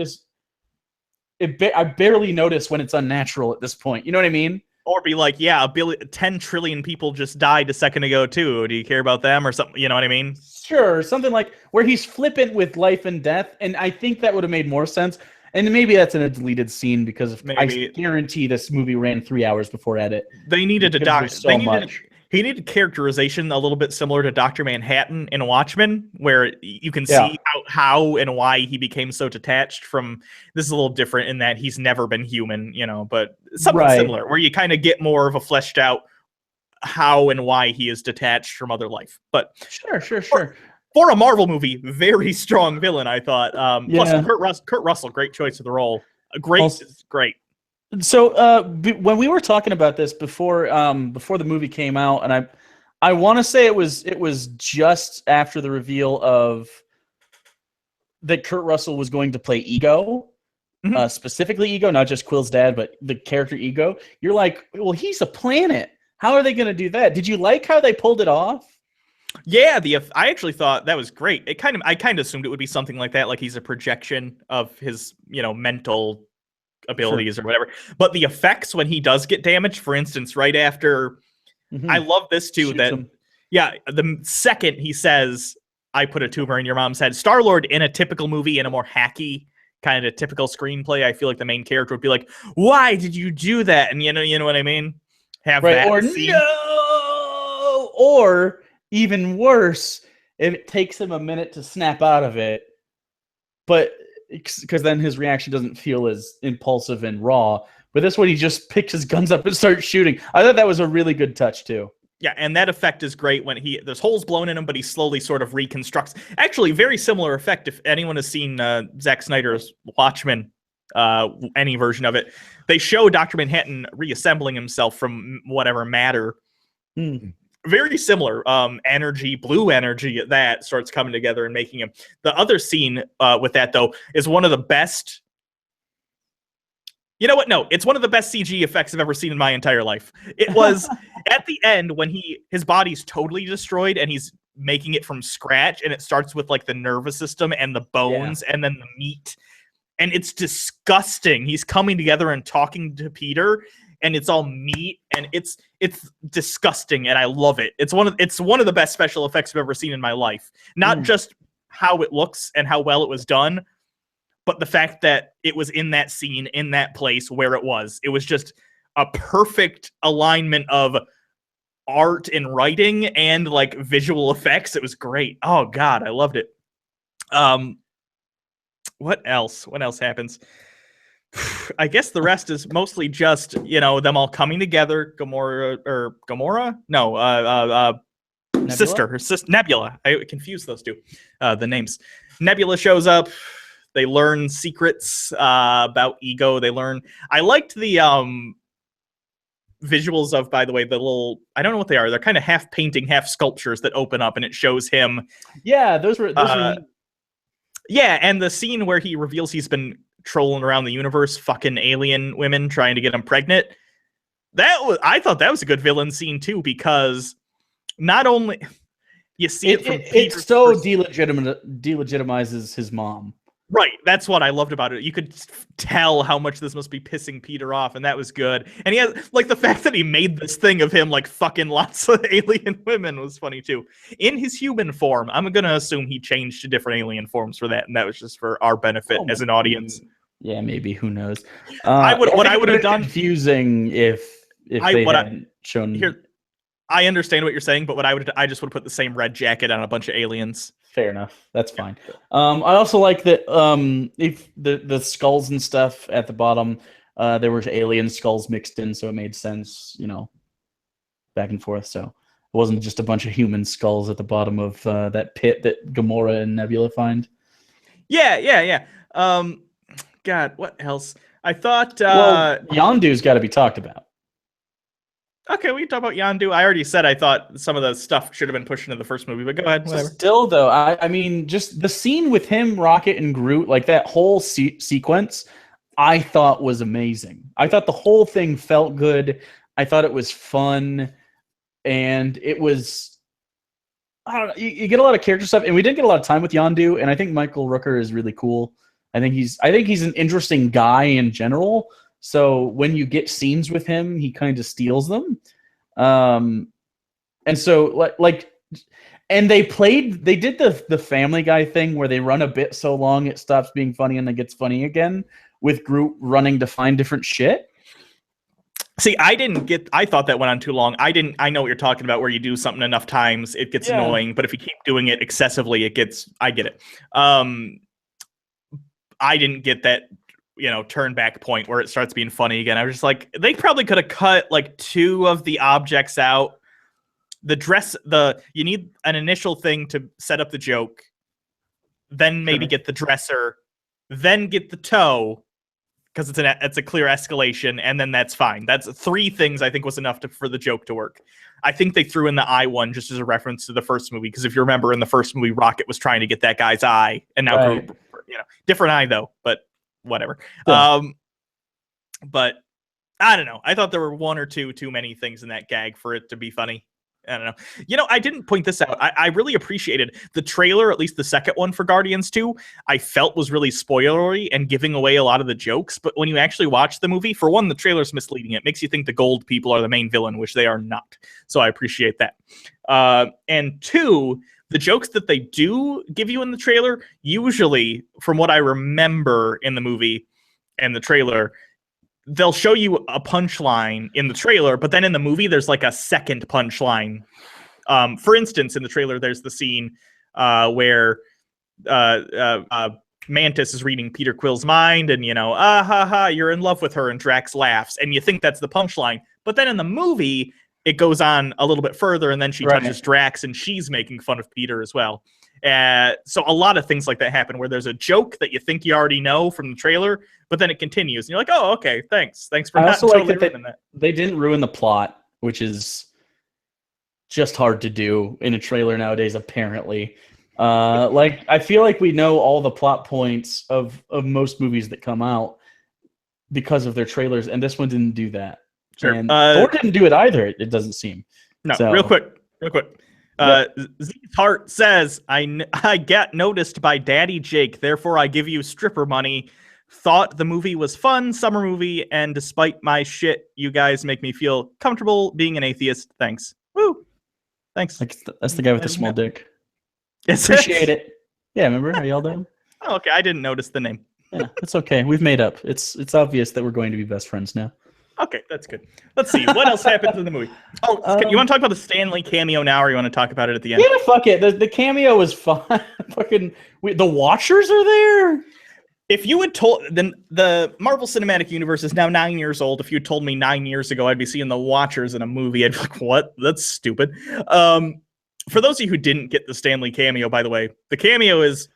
barely notice when it's unnatural at this point. You know what I mean? Or be like, yeah, 10 trillion people just died a second ago too. Do you care about them or something? You know what I mean? Sure, something like where he's flippant with life and death, and I think that would have made more sense. And maybe that's in a deleted scene because I guarantee this movie ran 3 hours before edit. They needed he needed characterization a little bit similar to Dr. Manhattan in Watchmen, where you can see how and why he became so detached from. This is a little different in that he's never been human, but something similar, where you kind of get more of a fleshed out how and why he is detached from other life. But sure. For a Marvel movie, very strong villain, I thought. Plus, Kurt Russell, great choice for the role. Great. So when we were talking about this before the movie came out, and I want to say it was just after the reveal of that Kurt Russell was going to play Ego, specifically Ego, not just Quill's dad, but the character Ego. You're like, well, he's a planet. How are they going to do that? Did you like how they pulled it off? Yeah, I actually thought that was great. I kind of assumed it would be something like that, like he's a projection of his, mental abilities or whatever. But the effects when he does get damaged, for instance, right after, I love this too. The second he says, "I put a tumor in your mom's head," Star-Lord in a typical movie, in a more hacky kind of typical screenplay, I feel like the main character would be like, "Why did you do that?" And you know what I mean? Have that or scene. No, or even worse, if it takes him a minute to snap out of it, but because then his reaction doesn't feel as impulsive and raw. But this one, he just picks his guns up and starts shooting. I thought that was a really good touch too. Yeah, and that effect is great when there's holes blown in him, but he slowly sort of reconstructs. Actually, very similar effect. If anyone has seen Zack Snyder's Watchmen, any version of it, they show Dr. Manhattan reassembling himself from whatever matter. Very similar energy, blue energy that starts coming together and making him. The other scene with that, though, is one of the best. You know what? No, it's one of the best CG effects I've ever seen in my entire life. It was at the end when his body's totally destroyed and he's making it from scratch, and it starts with like the nervous system and the bones and then the meat. And it's disgusting. He's coming together and talking to Peter, and it's all meat, and it's disgusting, and I love it. It's one of the best special effects I've ever seen in my life. Not just how it looks and how well it was done, but the fact that it was in that scene, in that place where it was. It was just a perfect alignment of art and writing and like visual effects. It was great. Oh God, I loved it. What else? What else happens? I guess the rest is mostly just, them all coming together. Gamora? No, Nebula? her sister, Nebula. I confused those two, the names. Nebula shows up. They learn secrets about Ego. I liked the visuals of, by the way, the little, I don't know what they are. They're kind of half painting, half sculptures that open up, and it shows him. Yeah, those were yeah, and the scene where he reveals he's been trolling around the universe, fucking alien women trying to get him pregnant. I thought that was a good villain scene too, because not only you see it so delegitimizes his mom. Right, that's what I loved about it. You could tell how much this must be pissing Peter off, and that was good. And he has, like, the fact that he made this thing of him, like, fucking lots of alien women was funny, too. In his human form, I'm gonna assume he changed to different alien forms for that, and that was just for our benefit as an audience. Yeah, maybe, who knows. I would have done... confusing if they hadn't shown... I understand what you're saying, but I just would put the same red jacket on a bunch of aliens. Fair enough. That's fine. I also like that if the skulls and stuff at the bottom, there were alien skulls mixed in, so it made sense, back and forth. So it wasn't just a bunch of human skulls at the bottom of that pit that Gamora and Nebula find. Yeah. God, what else? I thought Yandu's got to be talked about. Okay, we can talk about Yandu. I already said I thought some of the stuff should have been pushed into the first movie, but go ahead. Whatever. Still, though, I mean, just the scene with him, Rocket, and Groot, like that whole sequence, I thought was amazing. I thought the whole thing felt good. I thought it was fun, and it was, I don't know, you get a lot of character stuff, and we did get a lot of time with Yandu, and I think Michael Rooker is really cool. I think he's an interesting guy in general. So when you get scenes with him, he kind of steals them. And so and they did the Family Guy thing where they run a bit so long it stops being funny and then gets funny again, with Groot running to find different shit. See, I thought that went on too long. I know what you're talking about, where you do something enough times, it gets annoying, but if you keep doing it excessively, I get it. I didn't get that, turn back point where it starts being funny again. I was just like, they probably could have cut like 2 of the objects out. You need an initial thing to set up the joke, then maybe get the dresser, then get the toe, because it's a clear escalation, and then that's fine. That's 3 things I think was enough for the joke to work. I think they threw in the eye one just as a reference to the first movie, because if you remember in the first movie, Rocket was trying to get that guy's eye, and now right. Groot, different eye though, but whatever. Yeah. But I don't know. I thought there were 1 or 2 too many things in that gag for it to be funny. I don't know. I didn't point this out. I really appreciated the trailer, at least the second one for Guardians 2, I felt was really spoilery and giving away a lot of the jokes. But when you actually watch the movie, for one, the trailer's misleading. It makes you think the gold people are the main villain, which they are not. So I appreciate that. And 2, the jokes that they do give you in the trailer, usually, from what I remember in the movie and the trailer, they'll show you a punchline in the trailer, but then in the movie, there's like a second punchline. For instance, in the trailer, there's the scene where Mantis is reading Peter Quill's mind, and, you're in love with her, and Drax laughs, and you think that's the punchline. But then in the movie, it goes on a little bit further, and then she touches Drax, and she's making fun of Peter as well. So a lot of things like that happen, where there's a joke that you think you already know from the trailer, but then it continues, and you're like, oh, okay, thanks for not totally ruining that. They didn't ruin the plot, which is just hard to do in a trailer nowadays, apparently. I feel like we know all the plot points of most movies that come out because of their trailers, and this one didn't do that. Sure. And Thor didn't do it either, it doesn't seem. No, so. Real quick. Z's Heart says, I get noticed by Daddy Jake, therefore I give you stripper money. Thought the movie was fun, summer movie, and despite my shit, you guys make me feel comfortable being an atheist. Thanks. Woo. Thanks. That's the guy with the small dick. Appreciate it. Yeah, remember? I yelled at him. Oh, okay, I didn't notice the name. Yeah, it's okay. We've made up. It's obvious that we're going to be best friends now. Okay, that's good. Let's see. What else happens in the movie? Oh, you want to talk about the Stan Lee cameo now, or you want to talk about it at the end? Yeah, fuck it. The cameo was fun. The Watchers are there? If you had told... Then the Marvel Cinematic Universe is now 9 years old. If you had told me 9 years ago I'd be seeing the Watchers in a movie, I'd be like, what? That's stupid. For those of you who didn't get the Stan Lee cameo, by the way, the cameo is...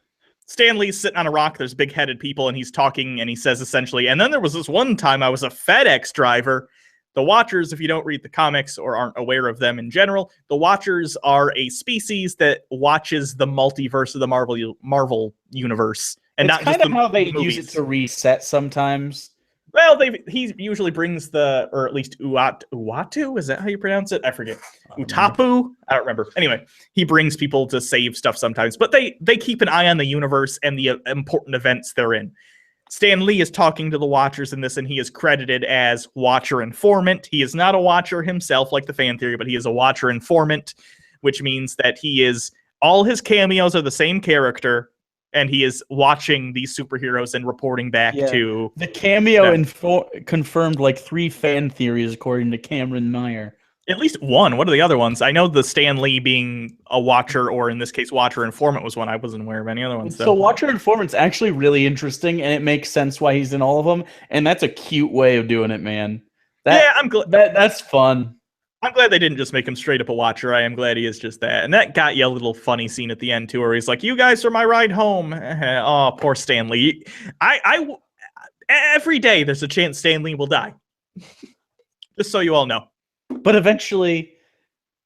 Stan Lee's sitting on a rock, there's big-headed people, and he's talking, and he says essentially, and then there was this one time I was a FedEx driver. The Watchers, if you don't read the comics or aren't aware of them in general, the Watchers are a species that watches the multiverse of the Marvel universe. And it's not kind just of how they movies. use it to reset sometimes. Well, he usually brings or at least Uatu, is that how you pronounce it? I forget. Utapu? I don't remember. Anyway, he brings people to save stuff sometimes, but they keep an eye on the universe and the important events they're in. Stan Lee is talking to the Watchers in this, and he is credited as Watcher Informant. He is not a Watcher himself, like the fan theory, but he is a Watcher Informant, which means that all his cameos are the same character, and he is watching these superheroes and reporting back to... The cameo confirmed like 3 fan theories, according to Cameron Meyer. At least one. What are the other ones? I know the Stan Lee being a Watcher, or in this case, Watcher Informant was one. I wasn't aware of any other ones. So Watcher Informant's actually really interesting, and it makes sense why he's in all of them. And that's a cute way of doing it, man. I'm glad that's fun. I'm glad they didn't just make him straight up a Watcher. I am glad he is just that. And that got you a little funny scene at the end too, where he's like, "You guys are my ride home." Oh, poor Stan Lee. Every day there's a chance Stan Lee will die. Just so you all know. But eventually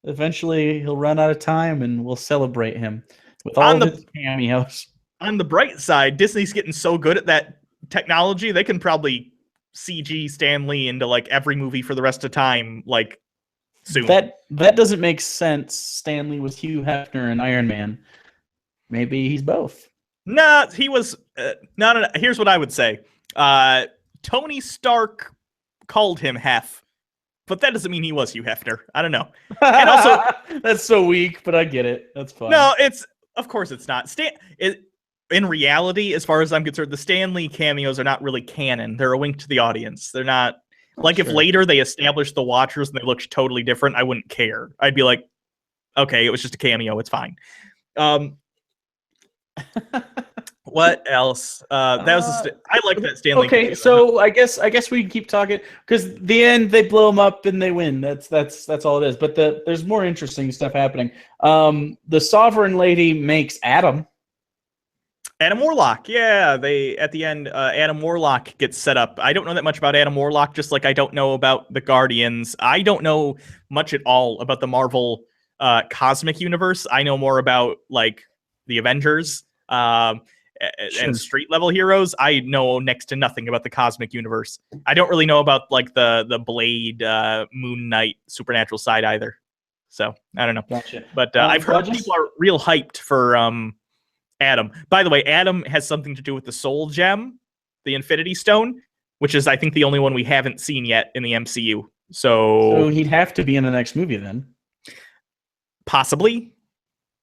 he'll run out of time, and we'll celebrate him with all of his cameos. On the bright side, Disney's getting so good at that technology, they can probably CG Stan Lee into like every movie for the rest of time, like soon. That doesn't make sense. Stan Lee was Hugh Hefner and Iron Man. Maybe he's both. Nah, he was. No. Here's what I would say. Tony Stark called him Hef. But that doesn't mean he was Hugh Hefner. I don't know. And also, that's so weak, but I get it. That's fine. No, of course it's not. In reality, as far as I'm concerned, the Stan Lee cameos are not really canon. They're a wink to the audience. They're not like if later they established the Watchers and they looked totally different, I wouldn't care. I'd be like, okay, it was just a cameo. It's fine. What else? That was I like that Stan Lee. Okay, so I guess we can keep talking because the end they blow them up and they win. That's all it is. But there's more interesting stuff happening. The Sovereign Lady makes Adam Warlock. Yeah, at the end Adam Warlock gets set up. I don't know that much about Adam Warlock, just like I don't know about the Guardians. I don't know much at all about the Marvel cosmic universe. I know more about like the Avengers. And street level heroes. I know next to nothing about the cosmic universe. I don't really know about like the Blade, Moon Knight, supernatural side either. So I don't know. Gotcha. But I've heard people are real hyped for Adam. By the way, Adam has something to do with the Soul Gem, the Infinity Stone, which is I think the only one we haven't seen yet in the MCU. So he'd have to be in the next movie then. Possibly.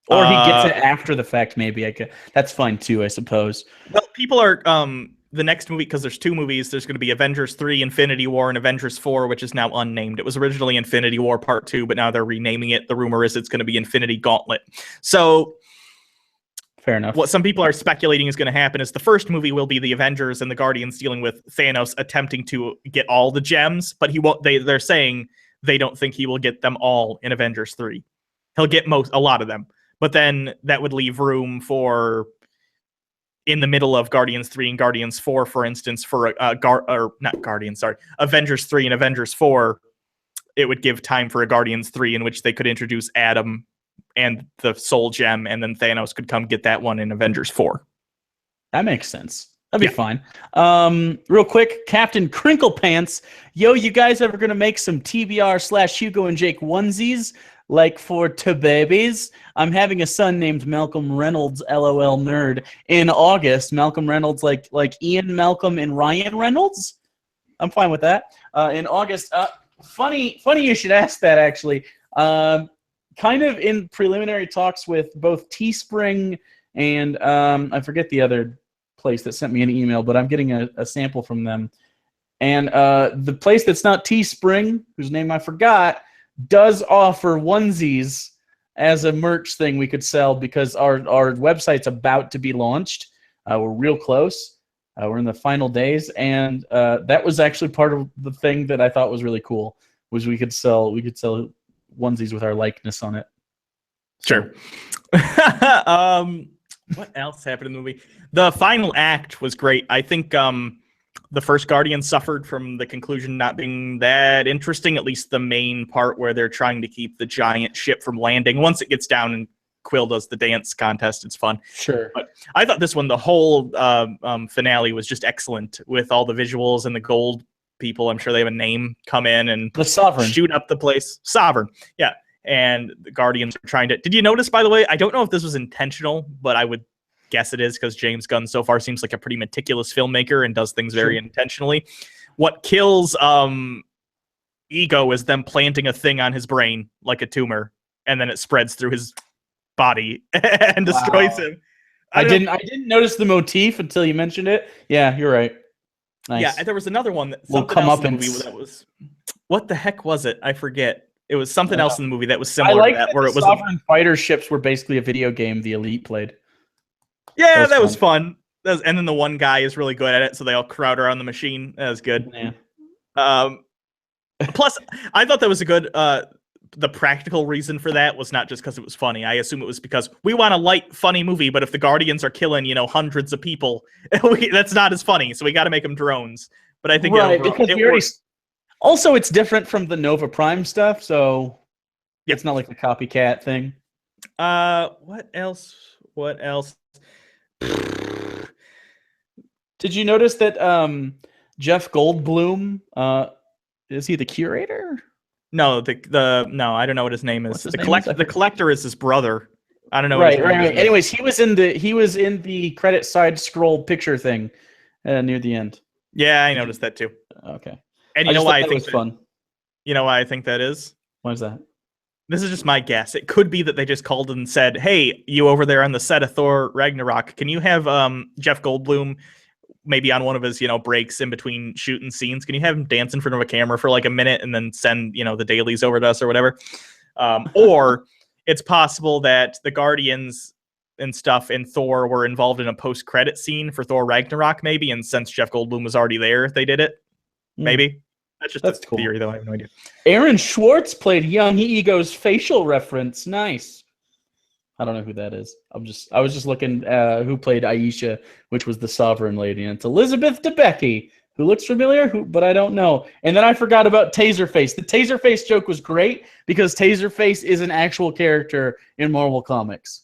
Or he gets it after the fact, maybe. That's fine too, I suppose. Well, people are the next movie, because there's two movies. There's going to be Avengers 3, Infinity War, and Avengers 4, which is now unnamed. It was originally Infinity War Part 2, but now they're renaming it. The rumor is it's going to be Infinity Gauntlet. So, fair enough. What some people are speculating is going to happen is the first movie will be the Avengers and the Guardians dealing with Thanos attempting to get all the gems, but he won't. They're saying they don't think he will get them all in Avengers 3. He'll get a lot of them. But then that would leave room for, in the middle of Guardians 3 and Guardians 4, for instance, for Avengers 3 and Avengers 4, it would give time for a Guardians 3 in which they could introduce Adam and the Soul Gem, and then Thanos could come get that one in Avengers 4. That makes sense. That'd be fine. Real quick, Captain Crinkle Pants. Yo, you guys ever going to make some TBR/Hugo and Jake onesies? Like for babies? I'm having a son named Malcolm Reynolds, LOL nerd, in August. Malcolm Reynolds, like Ian Malcolm and Ryan Reynolds? I'm fine with that. In August. Funny you should ask that, actually. Kind of in preliminary talks with both Teespring and I forget the other place that sent me an email, but I'm getting a sample from them. And the place that's not Teespring, whose name I forgot, does offer onesies as a merch thing we could sell because our website's about to be launched. We're real close. We're in the final days, and that was actually part of the thing that I thought was really cool was we could sell onesies with our likeness on it. Sure. What else happened in the movie? The final act was great. I think the first Guardian suffered from the conclusion not being that interesting, at least the main part where they're trying to keep the giant ship from landing. Once it gets down and Quill does the dance contest, it's fun. Sure. But I thought this one, the whole finale was just excellent with all the visuals and the gold people. I'm sure they have a name come in and the Sovereign shoot up the place. Sovereign. Yeah. And the Guardians are trying to... Did you notice, by the way, I don't know if this was intentional, but I would guess it is because James Gunn so far seems like a pretty meticulous filmmaker and does things very intentionally. What kills Ego is them planting a thing on his brain like a tumor, and then it spreads through his body and destroys him. I didn't notice the motif until you mentioned it. Yeah, you're right. Nice. Yeah, and there was another one that will come up in movie that was... What the heck was it? I forget. It was something else in the movie that was I similar like to that, that where the it was Sovereign fighter ships were basically a video game the Elite played. yeah, that was fun. And then the one guy is really good at it, so they all crowd around the machine. That was good. Yeah. Plus, I thought that was a good. The practical reason for that was not just because it was funny. I assume it was because we want a light, funny movie, but if the Guardians are killing, hundreds of people, that's not as funny. So we got to make them drones. But I think because we already. Also, it's different from the Nova Prime stuff, so it's not like the copycat thing. What else? What else? Did you notice that Jeff Goldblum is he the curator? No, no, I don't know what his name is. The collector is his brother. I don't know. Right. Anyways, he was in the credit side scroll picture thing near the end. Yeah, I noticed that too. Okay. And you know why I think it was fun. You know why I think that is? Why is that? This is just my guess. It could be that they just called and said, "Hey, you over there on the set of Thor Ragnarok, can you have Jeff Goldblum maybe on one of his, breaks in between shooting scenes? Can you have him dance in front of a camera for like a minute and then send, the dailies over to us or whatever?" Or it's possible that the Guardians and stuff in Thor were involved in a post-credit scene for Thor Ragnarok, maybe, and since Jeff Goldblum was already there, they did it. Maybe. That's a theory, though. I have no idea. Aaron Schwartz played Young Ego's facial reference. Nice. I don't know who that is. I was just looking who played Aisha, which was the Sovereign Lady, and it's Elizabeth Debicki, who looks familiar, but I don't know. And then I forgot about Taserface. The Taserface joke was great because Taserface is an actual character in Marvel Comics.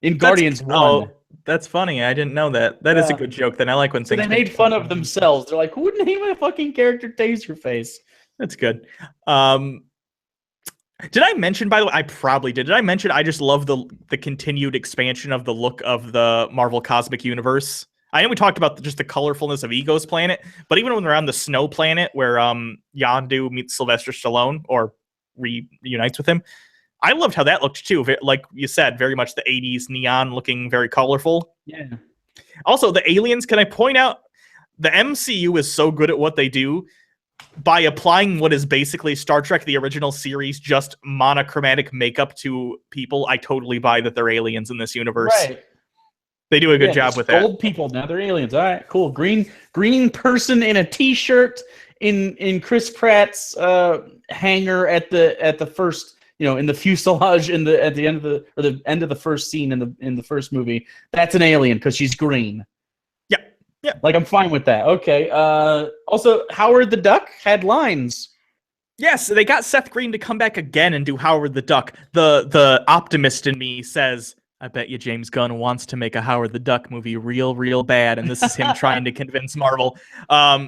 In Guardians 1. Oh, that's funny. I didn't know that. That is a good joke. Then I like when things. They made fun of themselves. They're like, who would name a fucking character Taserface? That's good. Did I mention, by the way, I probably did. Did I mention I just love the continued expansion of the look of the Marvel Cosmic Universe? I know we talked about just the colorfulness of Ego's planet, but even when they're on the snow planet where Yandu meets Sylvester Stallone or reunites with him, I loved how that looked too. Like you said, very much the 80s neon looking, very colorful. Yeah. Also, the aliens, can I point out, the MCU is so good at what they do by applying what is basically Star Trek, the original series, just monochromatic makeup to people. I totally buy that they're aliens in this universe. Right. They do a good job with that. Gold people, now they're aliens. All right, cool. Green person in a t-shirt in Chris Pratt's hangar at the first, in the fuselage at the end of the first scene in the first movie. That's an alien because she's green. Yeah. Like, I'm fine with that. Okay. Also, Howard the Duck had lines. Yes, they got Seth Green to come back again and do Howard the Duck. The optimist in me says, I bet you James Gunn wants to make a Howard the Duck movie real bad, and this is him trying to convince Marvel,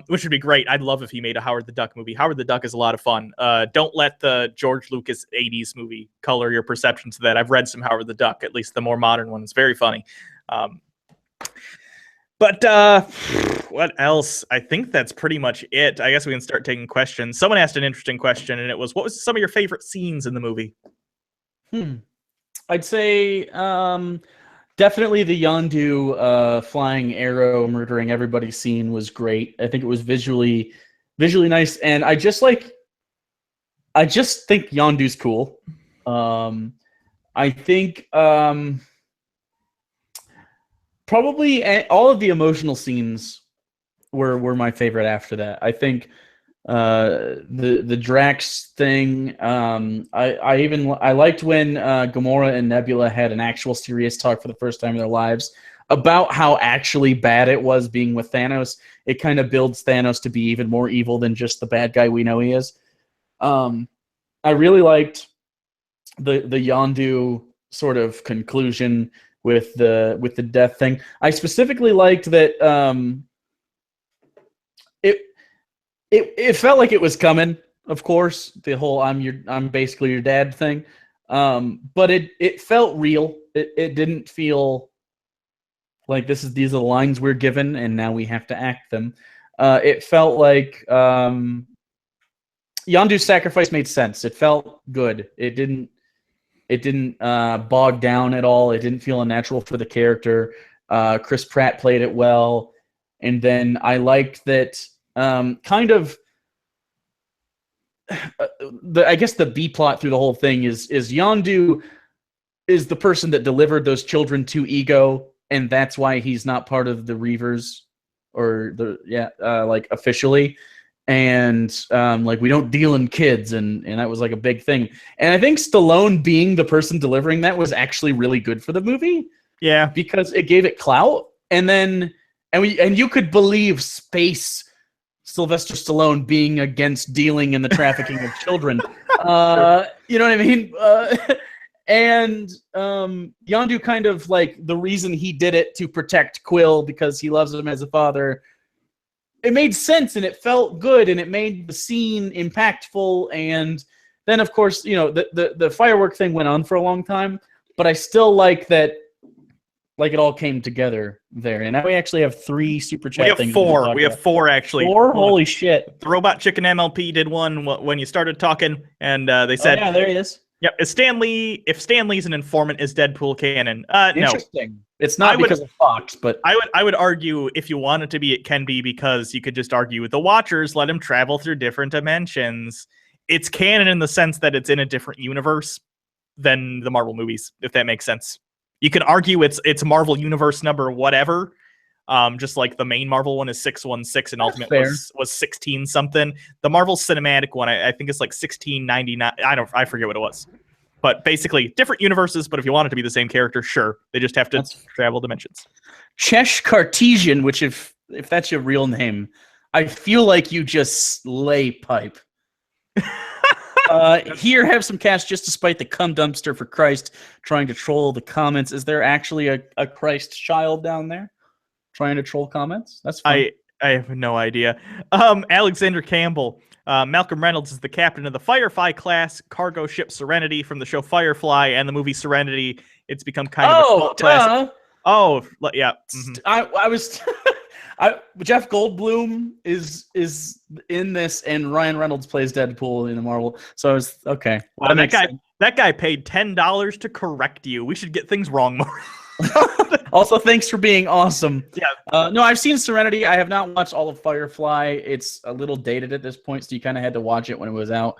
which would be great. I'd love if he made a Howard the Duck movie. Howard the Duck is a lot of fun. Don't let the George Lucas 80s movie color your perceptions of that. I've read some Howard the Duck, at least the more modern one. It's very funny. But what else? I think that's pretty much it. I guess we can start taking questions. Someone asked an interesting question, and it was, what was some of your favorite scenes in the movie? I'd say definitely the Yandu flying arrow murdering everybody scene was great. I think it was visually nice, and I just think Yandu's cool. I think probably all of the emotional scenes were my favorite after that. I think the Drax thing. I liked when Gamora and Nebula had an actual serious talk for the first time in their lives about how actually bad it was being with Thanos. It kind of builds Thanos to be even more evil than just the bad guy we know he is. I really liked the Yandu sort of conclusion with the death thing. I specifically liked that it felt like it was coming, of course, the whole I'm basically your dad thing. But it felt real. It didn't feel like these are the lines we're given and now we have to act them. It felt like Yandu's sacrifice made sense. It felt good. It didn't bog down at all. It didn't feel unnatural for the character. Chris Pratt played it well. And then I liked that kind of I guess the B plot through the whole thing is Yandu is the person that delivered those children to Ego, and that's why he's not part of the Reavers, or like officially. And like, we don't deal in kids, and that was like a big thing. And I think Stallone being the person delivering that was actually really good for the movie. Yeah, because it gave it clout, and you could believe space Sylvester Stallone being against dealing in the trafficking of children. You know what I mean? And Yandu kind of like the reason he did it to protect Quill because he loves him as a father. It made sense and it felt good and it made the scene impactful. And then, of course, the firework thing went on for a long time, but I still like that. Like, it all came together there. And now we actually have 3 super chat things. We have 4, actually. 4? Holy shit. The Robot Chicken MLP did one when you started talking, and they said... Oh, yeah, there he is. Yep. If Stan Lee's an informant, is Deadpool canon? Interesting. No. It's not because of Fox, but... I would argue, if you want it to be, it can be, because you could just argue with the Watchers, let him travel through different dimensions. It's canon in the sense that it's in a different universe than the Marvel movies, if that makes sense. You can argue it's Marvel Universe number whatever, just like the main Marvel one is 616 and Ultimate was 16 something. The Marvel Cinematic one, I think it's like 1699. I forget what it was, but basically different universes. But if you want it to be the same character, sure, they just have to travel dimensions. Chesh Cartesian, which if that's your real name, I feel like you just slay pipe. Here, have some cash just to spite the cum dumpster for Christ trying to troll the comments. Is there actually a Christ child down there trying to troll comments? That's fine. I have no idea. Alexander Campbell. Malcolm Reynolds is the captain of the Firefly class cargo ship Serenity from the show Firefly and the movie Serenity. It's become kind of a cult classic. Oh, yeah. Mm-hmm. I was... Jeff Goldblum is in this, and Ryan Reynolds plays Deadpool in the Marvel. So I was okay. Wow, that guy paid $10 to correct you. We should get things wrong more. Also, thanks for being awesome. Yeah. No, I've seen Serenity. I have not watched all of Firefly. It's a little dated at this point, so you kind of had to watch it when it was out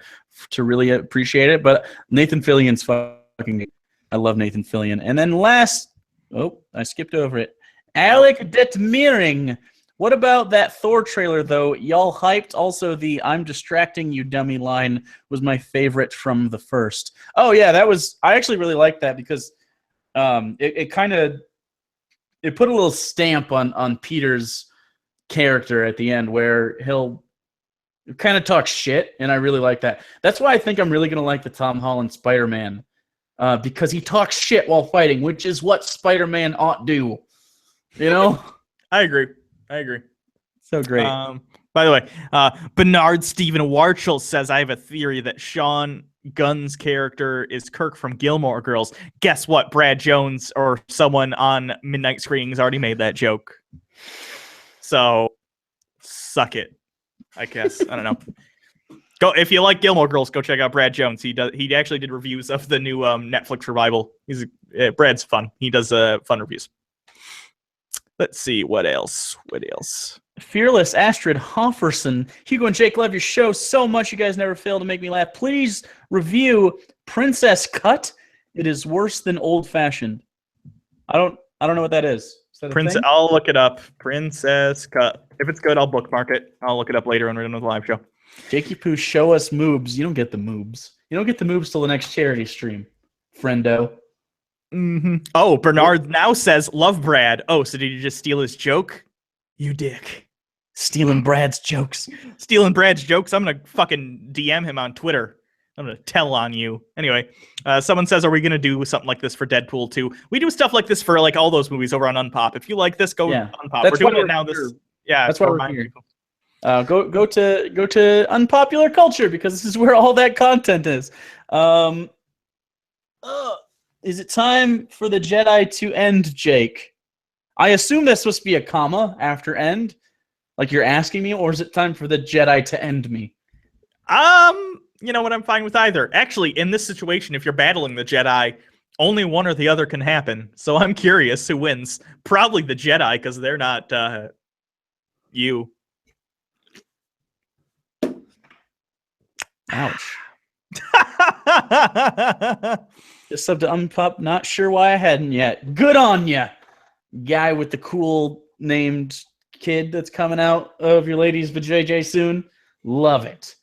to really appreciate it. But Nathan Fillion's fucking. I love Nathan Fillion. And then I skipped over it. Alec Detmering. What about that Thor trailer, though? Y'all hyped? Also, the "I'm distracting you, dummy" line was my favorite from the first. Oh, yeah, I actually really liked that because it put a little stamp on Peter's character at the end where he'll kind of talk shit, and I really like that. That's why I think I'm really going to like the Tom Holland Spider-Man, because he talks shit while fighting, which is what Spider-Man ought do. You know? I agree. So great. By the way, Bernard Stephen Warchel says, I have a theory that Sean Gunn's character is Kirk from Gilmore Girls. Guess what? Brad Jones or someone on Midnight Screenings already made that joke. So, suck it, I guess. I don't know. Go if you like Gilmore Girls, go check out Brad Jones. He actually did reviews of the new Netflix revival. Brad's fun. He does fun reviews. Let's see, what else? Fearless Astrid Hofferson. Hugo and Jake, love your show so much. You guys never fail to make me laugh. Please review Princess Cut. It is worse than Old Fashioned. I don't know what that is. Is that a thing? I'll look it up. Princess Cut. If it's good, I'll bookmark it. I'll look it up later when we're done with the live show. Jakey Poo, show us moobs. You don't get the moobs. You don't get the moobs till the next charity stream, friendo. Mm-hmm. Oh, Bernard now says, love Brad. Oh, so did you just steal his joke? You dick. Stealing Brad's jokes. I'm going to fucking DM him on Twitter. I'm going to tell on you. Anyway, someone says, are we going to do something like this for Deadpool 2? We do stuff like this for like all those movies over on Unpop. If you like this, go Unpop. We're doing it now. That's why we're here. Go to Unpopular Culture because this is where all that content is. Is it time for the Jedi to end, Jake? I assume that's supposed to be a comma after end, like you're asking me, or is it time for the Jedi to end me? You know what? I'm fine with either. Actually, in this situation, if you're battling the Jedi, only one or the other can happen. So I'm curious who wins. Probably the Jedi, because they're not you. Ouch. Just subbed to Unpop. Not sure why I hadn't yet. Good on ya, guy with the cool named kid that's coming out of your ladies vajayjay soon. Love it.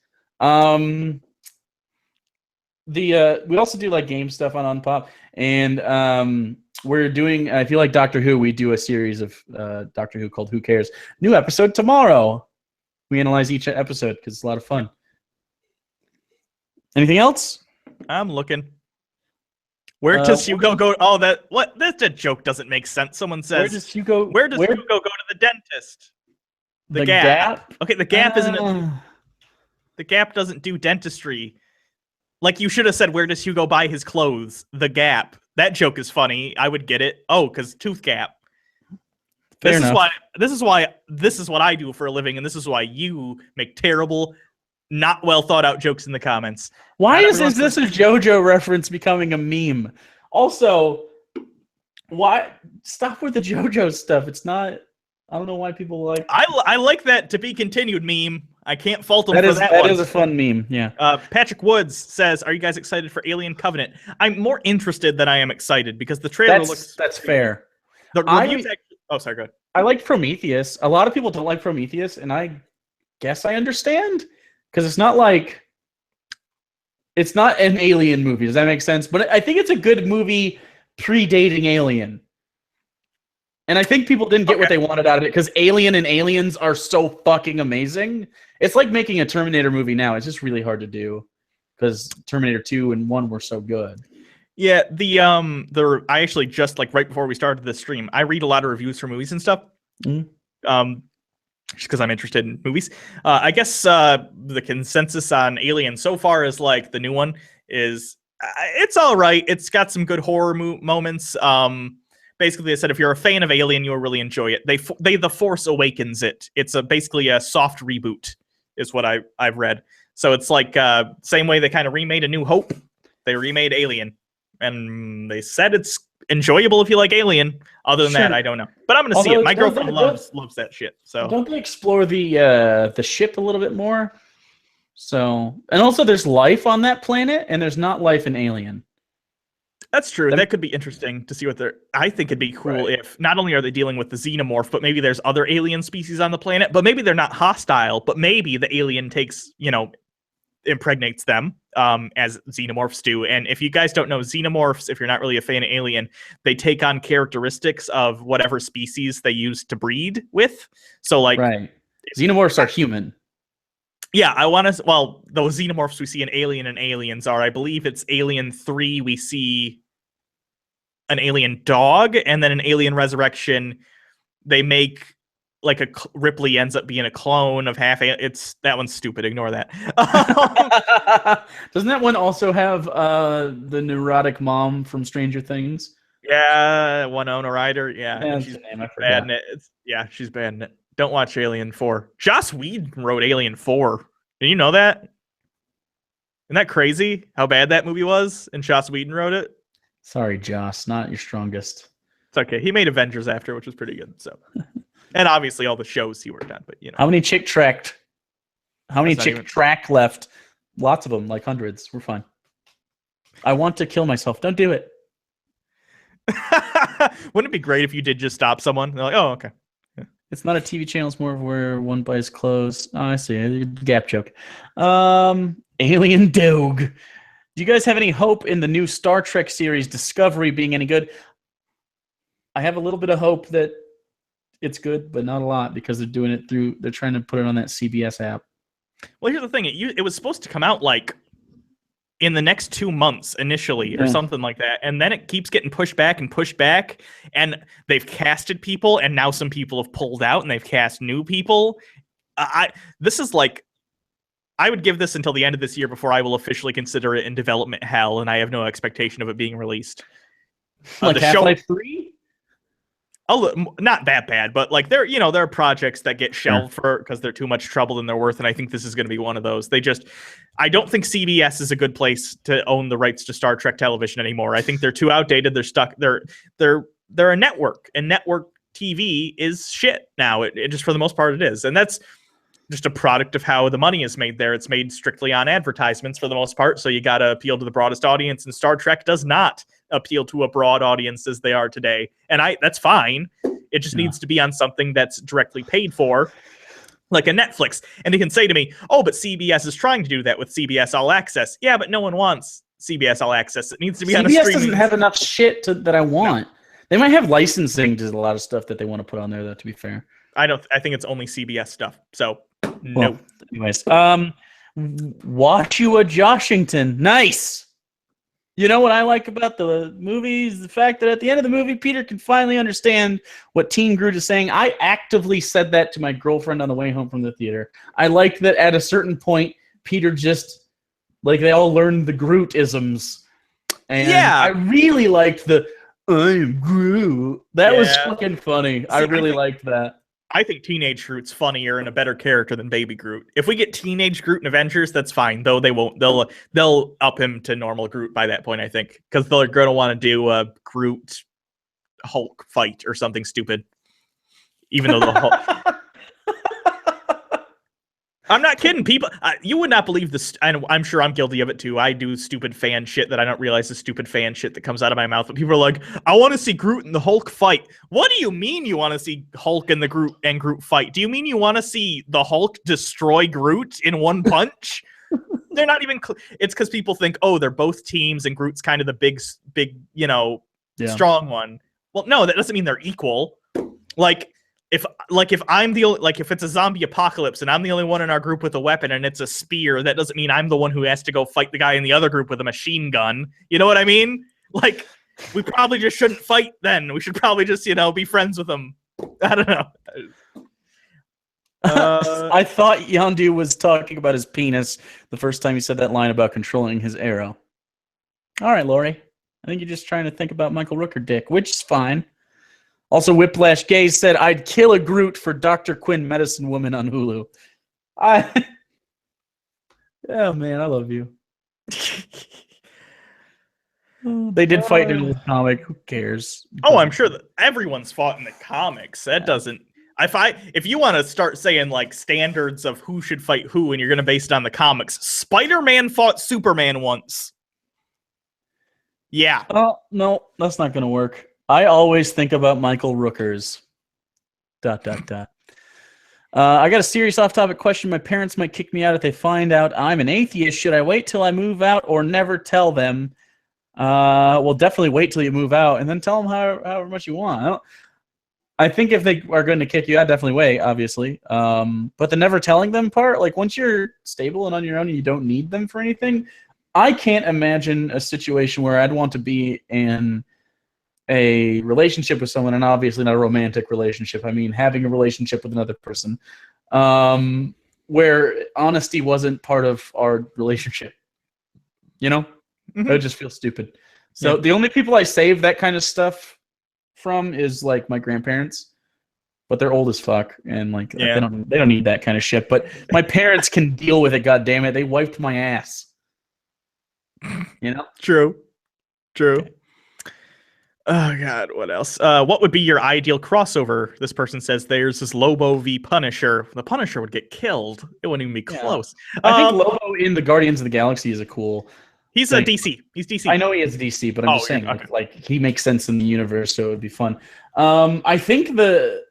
We also do like game stuff on Unpop, and we're doing. If you like Doctor Who, we do a series of Doctor Who called Who Cares. New episode tomorrow. We analyze each episode because it's a lot of fun. Anything else? I'm looking. Where does Hugo go? Oh, that joke doesn't make sense. Someone says, Where does Hugo go to the dentist? The Gap. Okay, the Gap isn't. The Gap doesn't do dentistry. Like, you should have said, where does Hugo buy his clothes? The Gap. That joke is funny. I would get it. Oh, because Tooth Gap. This is what I do for a living, and this is why you make terrible, not well thought out jokes in the comments. Why is this a JoJo reference becoming a meme? Also, why stop with the JoJo stuff? It's not. I don't know why people like. I like that to be continued meme. I can't fault them for that. That is a fun meme. Yeah. Patrick Woods says, "Are you guys excited for Alien Covenant?" I'm more interested than I am excited because the trailer looks. That's fair. The reviews oh, sorry. Go ahead. I like Prometheus. A lot of people don't like Prometheus, and I guess I understand because it's not an Alien movie. Does that make sense? But I think it's a good movie predating Alien. And I think people didn't get what they wanted out of it because Alien and Aliens are so fucking amazing. It's like making a Terminator movie now. It's just really hard to do because Terminator 2 and 1 were so good. Yeah, I actually just right before we started this stream, I read a lot of reviews for movies and stuff. Mm-hmm. Just because I'm interested in movies. I guess the consensus on Alien so far is the new one is it's all right. It's got some good horror moments. Basically, they said if you're a fan of Alien, you'll really enjoy it. They The Force Awakens it. It's basically a soft reboot, is what I've read. So it's same way they kind of remade A New Hope. They remade Alien, and they said it's enjoyable if you like Alien. Other than that, I don't know. But I'm gonna see it. My girlfriend loves that shit. So don't they explore the ship a little bit more? So, and also there's life on that planet, and there's not life in Alien. That's true. That could be interesting to see what they're. I think it'd be cool if not only are they dealing with the xenomorph, but maybe there's other alien species on the planet. But maybe they're not hostile. But maybe the alien takes, impregnates them as xenomorphs do. And if you guys don't know xenomorphs, if you're not really a fan of Alien, they take on characteristics of whatever species they use to breed with. So xenomorphs are human. Yeah, those xenomorphs we see in Alien and Aliens are, I believe it's Alien 3, we see an alien dog, and then in Alien Resurrection, they make Ripley ends up being a clone of that one's stupid, ignore that. Doesn't that one also have the neurotic mom from Stranger Things? Yeah, Winona Ryder, yeah. She's bad in it. She's bad in it. Don't watch Alien 4. Joss Whedon wrote Alien 4. Did you know that? Isn't that crazy how bad that movie was? And Joss Whedon wrote it? Sorry, Joss. Not your strongest. It's okay. He made Avengers after, which was pretty good. So, and obviously all the shows he worked on. But How many chick track left? Lots of them, hundreds. We're fine. I want to kill myself. Don't do it. Wouldn't it be great if you did just stop someone? They're like, oh, okay. It's not a TV channel. It's more of where one buys clothes. Oh, I see. Gap joke. Alien Dog. Do you guys have any hope in the new Star Trek series Discovery being any good? I have a little bit of hope that it's good, but not a lot because they're doing it they're trying to put it on that CBS app. Well, here's the thing. It was supposed to come out in the next 2 months initially or something like that. And then it keeps getting pushed back. And they've casted people and now some people have pulled out and they've cast new people. I would give this until the end of this year before I will officially consider it in development hell. And I have no expectation of it being released. Half-Life 3? Oh, not that bad, but there are projects that get shelved because they're too much trouble than they're worth, and I think this is going to be one of those. I don't think CBS is a good place to own the rights to Star Trek television anymore. I think they're too outdated. They're stuck. They're a network, and network TV is shit now. It just for the most part it is, and that's just a product of how the money is made there. It's made strictly on advertisements for the most part, so you got to appeal to the broadest audience, and Star Trek does not appeal to a broad audience as they are today. And that's fine. It just needs to be on something that's directly paid for, like a Netflix. And he can say to me, oh, but CBS is trying to do that with CBS All Access. Yeah, but no one wants CBS All Access. It needs to be on a streaming. CBS doesn't have enough shit that I want. No. They might have licensing to a lot of stuff that they want to put on there, though, to be fair. I think it's only CBS stuff. So, no. Well, anyways, watch you a Joshington. Nice. You know what I like about the movie is the fact that at the end of the movie, Peter can finally understand what Teen Groot is saying. I actively said that to my girlfriend on the way home from the theater. I liked that at a certain point, Peter just, like, they all learned the Groot-isms. And I really liked the, I'm Groot. That was fucking funny. I really liked that. I think Teenage Groot's funnier and a better character than Baby Groot. If we get Teenage Groot in Avengers, that's fine. Though they won't. They'll up him to normal Groot by that point, I think, because they're going to want to do a Groot Hulk fight or something stupid. Even though the Hulk. I'm not kidding. People, you would not believe this. I'm sure I'm guilty of it too. I do stupid fan shit that I don't realize is stupid fan shit that comes out of my mouth. But people are like, I want to see Groot and the Hulk fight. What do you mean you want to see Hulk and the Groot fight? Do you mean you want to see the Hulk destroy Groot in one punch? They're not even. It's because people think, oh, they're both teams and Groot's kind of the big, strong one. Well, no, that doesn't mean they're equal. If I'm the only, if it's a zombie apocalypse and I'm the only one in our group with a weapon and it's a spear, that doesn't mean I'm the one who has to go fight the guy in the other group with a machine gun. You know what I mean? Like, we probably just shouldn't fight then. We should probably just, be friends with them. I don't know. I thought Yandu was talking about his penis the first time he said that line about controlling his arrow. All right, Lori. I think you're just trying to think about Michael Rooker dick, which is fine. Also, Whiplash Gaze said, I'd kill a Groot for Dr. Quinn Medicine Woman on Hulu. Yeah, man, I love you. They did fight in the comic. Who cares? Oh, I'm sure that everyone's fought in the comics. That doesn't... If you want to start saying, standards of who should fight who and you're going to base it on the comics, Spider-Man fought Superman once. Yeah. Oh, no, that's not going to work. I always think about Michael Rookers. ... I got a serious off-topic question. My parents might kick me out if they find out I'm an atheist. Should I wait till I move out or never tell them? Well, definitely wait till you move out and then tell them however much you want. I think if they are going to kick you out, definitely wait, obviously. But the never telling them part, once you're stable and on your own and you don't need them for anything, I can't imagine a situation where I'd want to be in a relationship with someone, and obviously not a romantic relationship. I mean, having a relationship with another person, where honesty wasn't part of our relationship. Mm-hmm. It would just feel stupid. So the only people I save that kind of stuff from is my grandparents, but they're old as fuck, and they don't need that kind of shit. But my parents can deal with it. God damn it, they wiped my ass. True. Okay. Oh, God, what else? What would be your ideal crossover? This person says theirs is Lobo v. Punisher. The Punisher would get killed. It wouldn't even be close. I think Lobo in the Guardians of the Galaxy is a cool... He's a DC. He's DC. I know he is DC, but I'm just saying, he makes sense in the universe, so it would be fun. I think the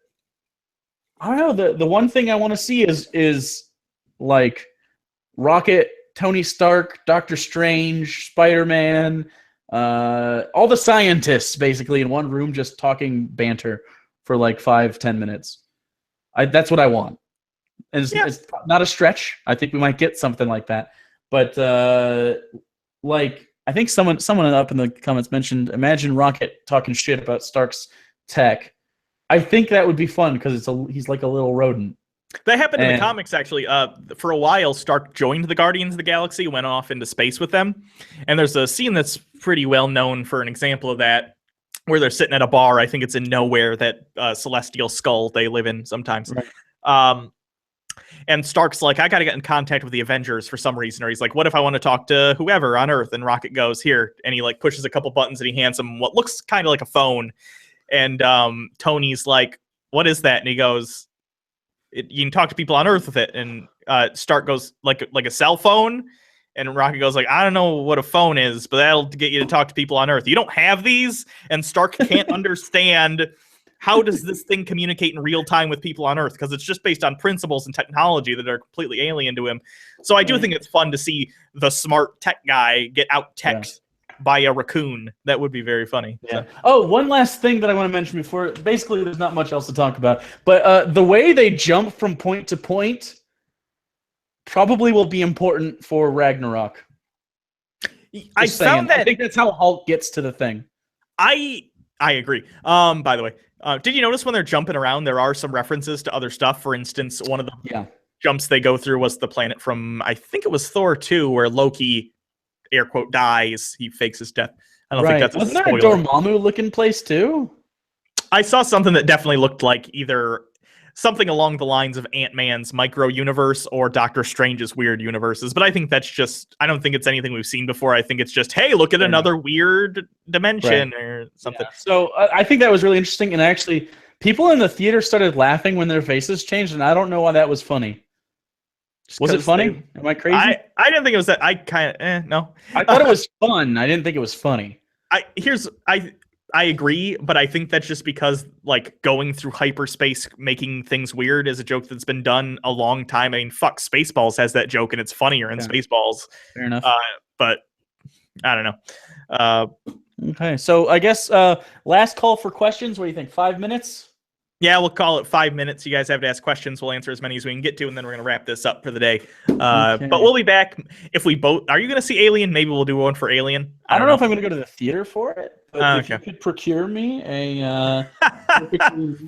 one thing I want to see is Rocket, Tony Stark, Doctor Strange, Spider-Man... all the scientists basically in one room just talking banter for 5-10 minutes. That's what I want. And it's not a stretch. I think we might get something like that. But I think someone up in the comments mentioned, imagine Rocket talking shit about Stark's tech. I think that would be fun because he's like a little rodent. That happened in the comics, actually. For a while, Stark joined the Guardians of the Galaxy, went off into space with them. And there's a scene that's pretty well known for an example of that, where they're sitting at a bar. I think it's in Nowhere, that celestial skull they live in sometimes. Right. And Stark's like, I got to get in contact with the Avengers for some reason. Or he's like, what if I want to talk to whoever on Earth? And Rocket goes, here. And he pushes a couple buttons and he hands him what looks kind of like a phone. And Tony's like, what is that? And he goes... you can talk to people on Earth with it. And Stark goes like a cell phone, and Rocket goes like, I don't know what a phone is, but that'll get you to talk to people on Earth. You don't have these, and Stark can't understand how does this thing communicate in real time with people on Earth, because it's just based on principles and technology that are completely alien to him. So I do think it's fun to see the smart tech guy get out teched by a raccoon. That would be very funny. Yeah. So. Oh, one last thing that I want to mention before. Basically, there's not much else to talk about. But the way they jump from point to point probably will be important for Ragnarok. I think that's how Hulk gets to the thing. I agree. By the way, did you notice when they're jumping around, there are some references to other stuff? For instance, one of the jumps they go through was the planet from, I think it was Thor 2, where Loki, air quote, dies. He fakes his death. I don't think that's Wasn't there a Dormammu looking place too? I saw something that definitely looked like either something along the lines of Ant-Man's micro universe or Doctor Strange's weird universes. But I think that's just, I don't think it's anything we've seen before. I think it's just, hey, look at another weird dimension or something. Yeah. So I think that was really interesting. And actually, people in the theater started laughing when their faces changed. And I don't know why that was funny. Was it funny? Am I crazy? I didn't think it was that. I kind of no. I thought it was fun. I didn't think it was funny. I agree, but I think that's just because like going through hyperspace making things weird is a joke that's been done a long time. I mean, fuck, Spaceballs has that joke and it's funnier in Spaceballs. Fair enough. But I don't know. Okay, so I guess last call for questions. What do you think? 5 minutes? Yeah, we'll call it 5 minutes. You guys have to ask questions. We'll answer as many as we can get to, and then we're going to wrap this up for the day. But we'll be back if we both... Are you going to see Alien? Maybe we'll do one for Alien. I don't know if I'm going to go to the theater for it, but if you could procure me a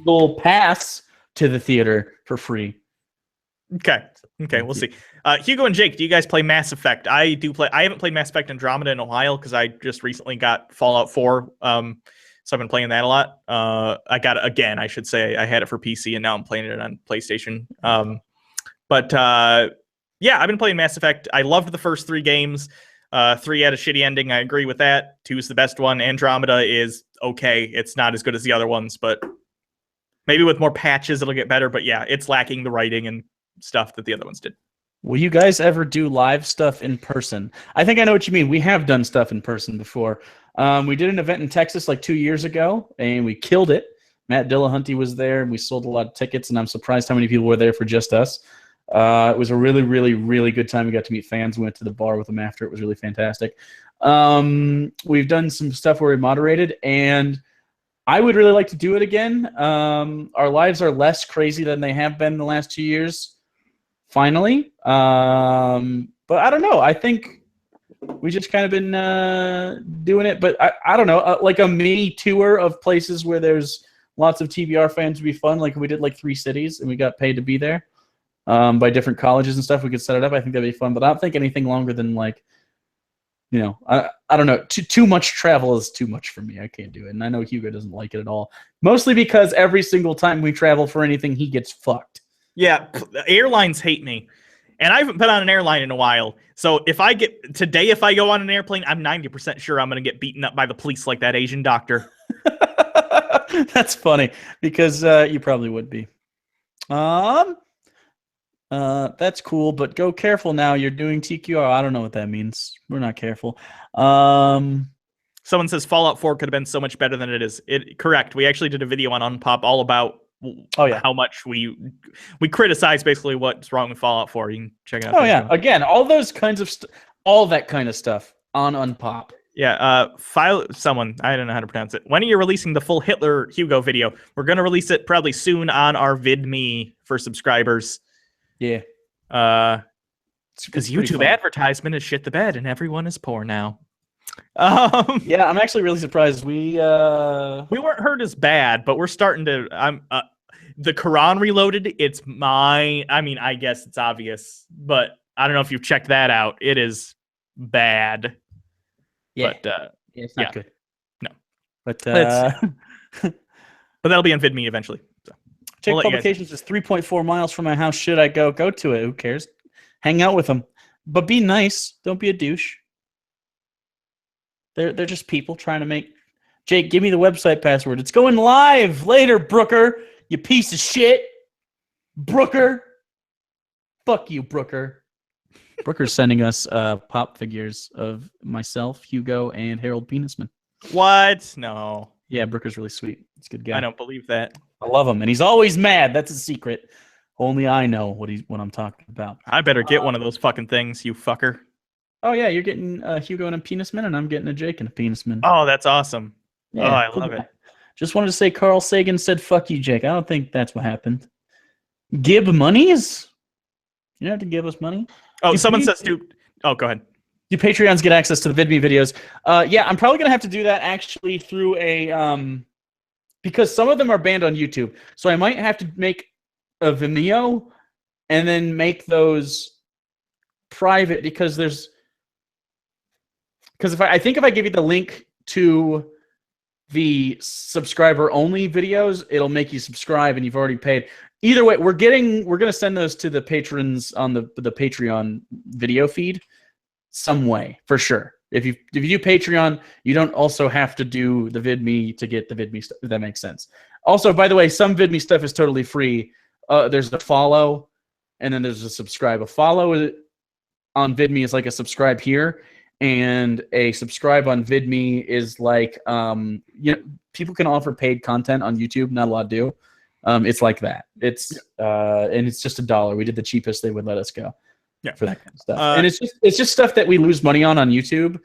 little pass to the theater for free. Okay, we'll see. Hugo and Jake, do you guys play Mass Effect? I do play... I haven't played Mass Effect Andromeda in a while because I just recently got Fallout 4. So I've been playing that a lot. I got it again, I should say. I had it for PC, and now I'm playing it on PlayStation. Yeah, I've been playing Mass Effect. I loved the first 3 games. 3 had a shitty ending. I agree with that. 2 is the best one. Andromeda is okay. It's not as good as the other ones, but maybe with more patches, it'll get better. But yeah, it's lacking the writing and stuff that the other ones did. Will you guys ever do live stuff in person? I think I know what you mean. We have done stuff in person before. We did an event in Texas like 2 years ago, and we killed it. Matt Dillahunty was there, and we sold a lot of tickets, and I'm surprised how many people were there for just us. It was a really, really, really good time. We got to meet fans. We went to the bar with them after. It was really fantastic. We've done some stuff where we moderated, and I would really like to do it again. Our lives are less crazy than they have been the last 2 years, finally. But I don't know. I think we just kind of been doing it, but I don't know, like a mini tour of places where there's lots of TBR fans would be fun. Like we did like 3 cities and we got paid to be there by different colleges and stuff. We could set it up. I think that'd be fun, but I don't think anything longer than like, you know, I don't know. Too much travel is too much for me. I can't do it. And I know Hugo doesn't like it at all, mostly because every single time we travel for anything, he gets fucked. Yeah. Airlines hate me. And I haven't been on an airline in a while. So if I go on an airplane, I'm 90% sure I'm going to get beaten up by the police like that Asian doctor. That's funny because you probably would be. That's cool, but go careful now. You're doing TQR. I don't know what that means. We're not careful. Someone says Fallout 4 could have been so much better than it is. Correct. We actually did a video on Unpop all about how much we criticize basically what's wrong with Fallout 4. You can check it out. Oh yeah, again, all those kinds of all that kind of stuff on Unpop. Yeah, someone, I don't know how to pronounce it. When are you releasing the full Hitler Hugo video? We're going to release it probably soon on our VidMe for subscribers. Yeah. Because YouTube advertisement is shit the bed and everyone is poor now. Yeah, I'm actually really surprised. We weren't hurt as bad, but we're starting to. The Quran Reloaded. I guess it's obvious, but I don't know if you've checked that out. It is bad. Yeah, but it's not good. No, but that'll be on VidMe eventually. So Check Publications is 3.4 miles from my house. Should I go? Go to it. Who cares? Hang out with them, but be nice. Don't be a douche. They're just people trying to make. Jake, give me the website password. It's going live later, Brooker. You piece of shit. Brooker. Fuck you, Brooker. Brooker's sending us pop figures of myself, Hugo, and Harold Penisman. What? No. Yeah, Brooker's really sweet. He's a good guy. I don't believe that. I love him, and he's always mad. That's a secret. Only I know what I'm talking about. I better get one of those fucking things, you fucker. Oh yeah, you're getting Hugo and a Penisman, and I'm getting a Jake and a Penisman. Oh, that's awesome. Yeah, I love it. Just wanted to say Carl Sagan said "fuck you, Jake." I don't think that's what happened. Gib monies? You have to give us money. Oh, someone says, dude. Oh, go ahead. Do Patreons get access to the VidMe videos? Yeah, I'm probably gonna have to do that actually through a because some of them are banned on YouTube, so I might have to make a Vimeo and then make those private because if I think if I give you the link to the subscriber only videos, it'll make you subscribe and you've already paid. Either way, we're gonna send those to the patrons on the Patreon video feed some way for sure. If you do Patreon, you don't also have to do the VidMe to get the VidMe stuff, if that makes sense. Also, by the way, some VidMe stuff is totally free. There's a follow, and then there's a subscribe. A follow on VidMe is like a subscribe here, and a subscribe on VidMe is like people can offer paid content on YouTube. Not a lot do. It's like that. It's and it's just $1. We did the cheapest they would let us go. Yeah, for that kind of stuff. And it's just stuff that we lose money on YouTube.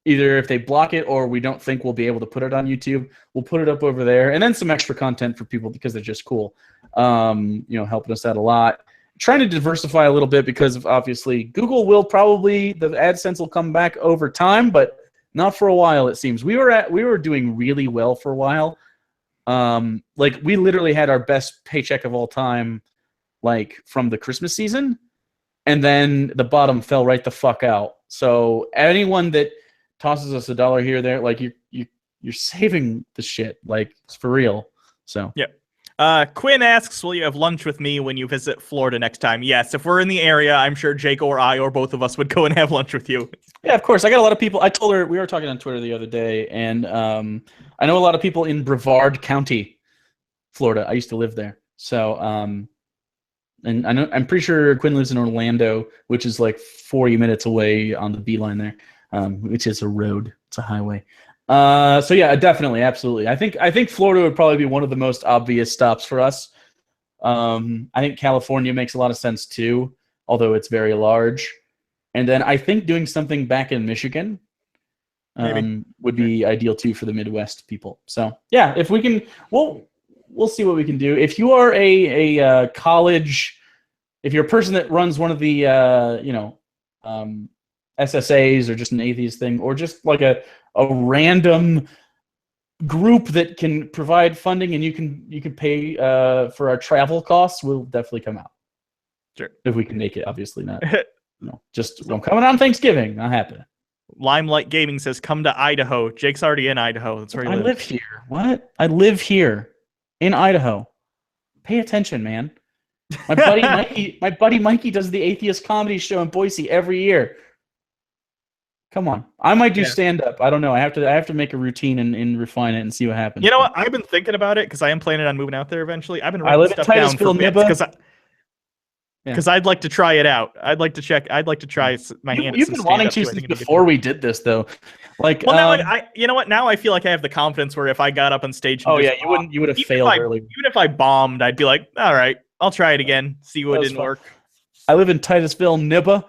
Either if they block it or we don't think we'll be able to put it on YouTube, we'll put it up over there. And then some extra content for people because they're just cool. Helping us out a lot. Trying to diversify a little bit because of obviously Google will probably, the AdSense will come back over time, but not for a while it seems. We were doing really well for a while. Like we literally had our best paycheck of all time like from the Christmas season, and then the bottom fell right the fuck out. So anyone that tosses us $1 here or there, like you're saving the shit, like it's for real. So yeah. Quinn asks, will you have lunch with me when you visit Florida next time? Yes, if we're in the area, I'm sure Jake or I or both of us would go and have lunch with you. Yeah, of course. I got a lot of people. I told her, we were talking on Twitter the other day, and I know a lot of people in Brevard County, Florida. I used to live there. So and I'm pretty sure Quinn lives in Orlando, which is like 40 minutes away on the Beeline there, which is a road. It's a highway. So yeah, definitely, absolutely. I think Florida would probably be one of the most obvious stops for us. I think California makes a lot of sense too, although it's very large. And then I think doing something back in Michigan would be ideal too for the Midwest people. So yeah, if we can, we'll see what we can do. If you are a college, if you're a person that runs one of the SSAs or just an atheist thing, or just like a random group that can provide funding and you can pay for our travel costs, we'll definitely come out. Sure. If we can make it, obviously not. Just I'm coming on Thanksgiving. Not happy. Limelight Gaming says, come to Idaho. Jake's already in Idaho. That's where he lives. I live here. What? I live here in Idaho. Pay attention, man. My buddy Mikey does the Atheist Comedy Show in Boise every year. Come on. I might do stand-up. I don't know. I have to make a routine and refine it and see what happens. You know what? I've been thinking about it because I am planning on moving out there eventually. I've been I writing live stuff in down for Titusville, bits because I'd like to try it out. I'd like to try my hand. You've been wanting to since before we did this, though. Like, well, now you know what? Now I feel like I have the confidence where if I got up on stage, and you would have failed early. Even if I bombed, I'd be like, all right, I'll try it again. See what didn't work. I live in Titusville, Nibba.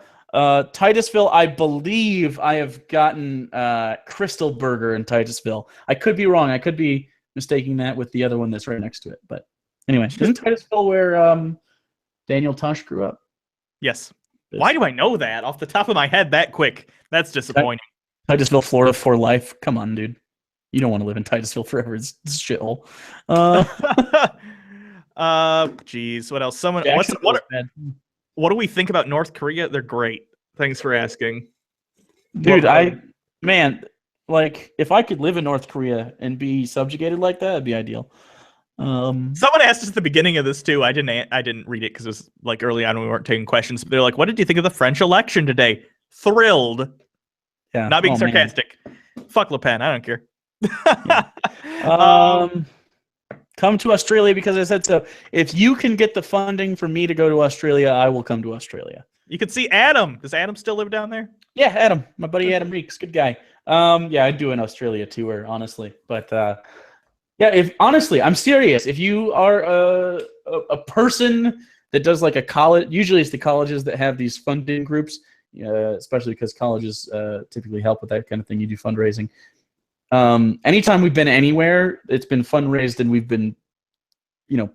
Titusville, I believe I have gotten Crystal Burger in Titusville. I could be wrong. I could be mistaking that with the other one that's right next to it. But anyway, isn't Titusville where Daniel Tosh grew up? Yes. Why do I know that off the top of my head that quick? That's disappointing. Titusville, Florida for life. Come on, dude. You don't want to live in Titusville forever. It's a shithole. Geez. What else? What do we think about North Korea? They're great. Thanks for asking. Dude, like, if I could live in North Korea and be subjugated like that, it'd be ideal. Someone asked us at the beginning of this too. I didn't read it because it was like early on when we weren't taking questions. But they're like, "What did you think of the French election today?" Thrilled. Yeah. Not being sarcastic. Man. Fuck Le Pen. I don't care. Come to Australia because I said so. If you can get the funding for me to go to Australia, I will come to Australia. You can see Adam. Does Adam still live down there? Yeah, Adam, my buddy Adam Reeks, good guy. Yeah, I'd do an Australia tour, honestly. But yeah, if honestly, I'm serious. If you are a person that does like a college, usually it's the colleges that have these funding groups, especially because colleges typically help with that kind of thing. You do fundraising. Anytime we've been anywhere, it's been fundraised and we've been,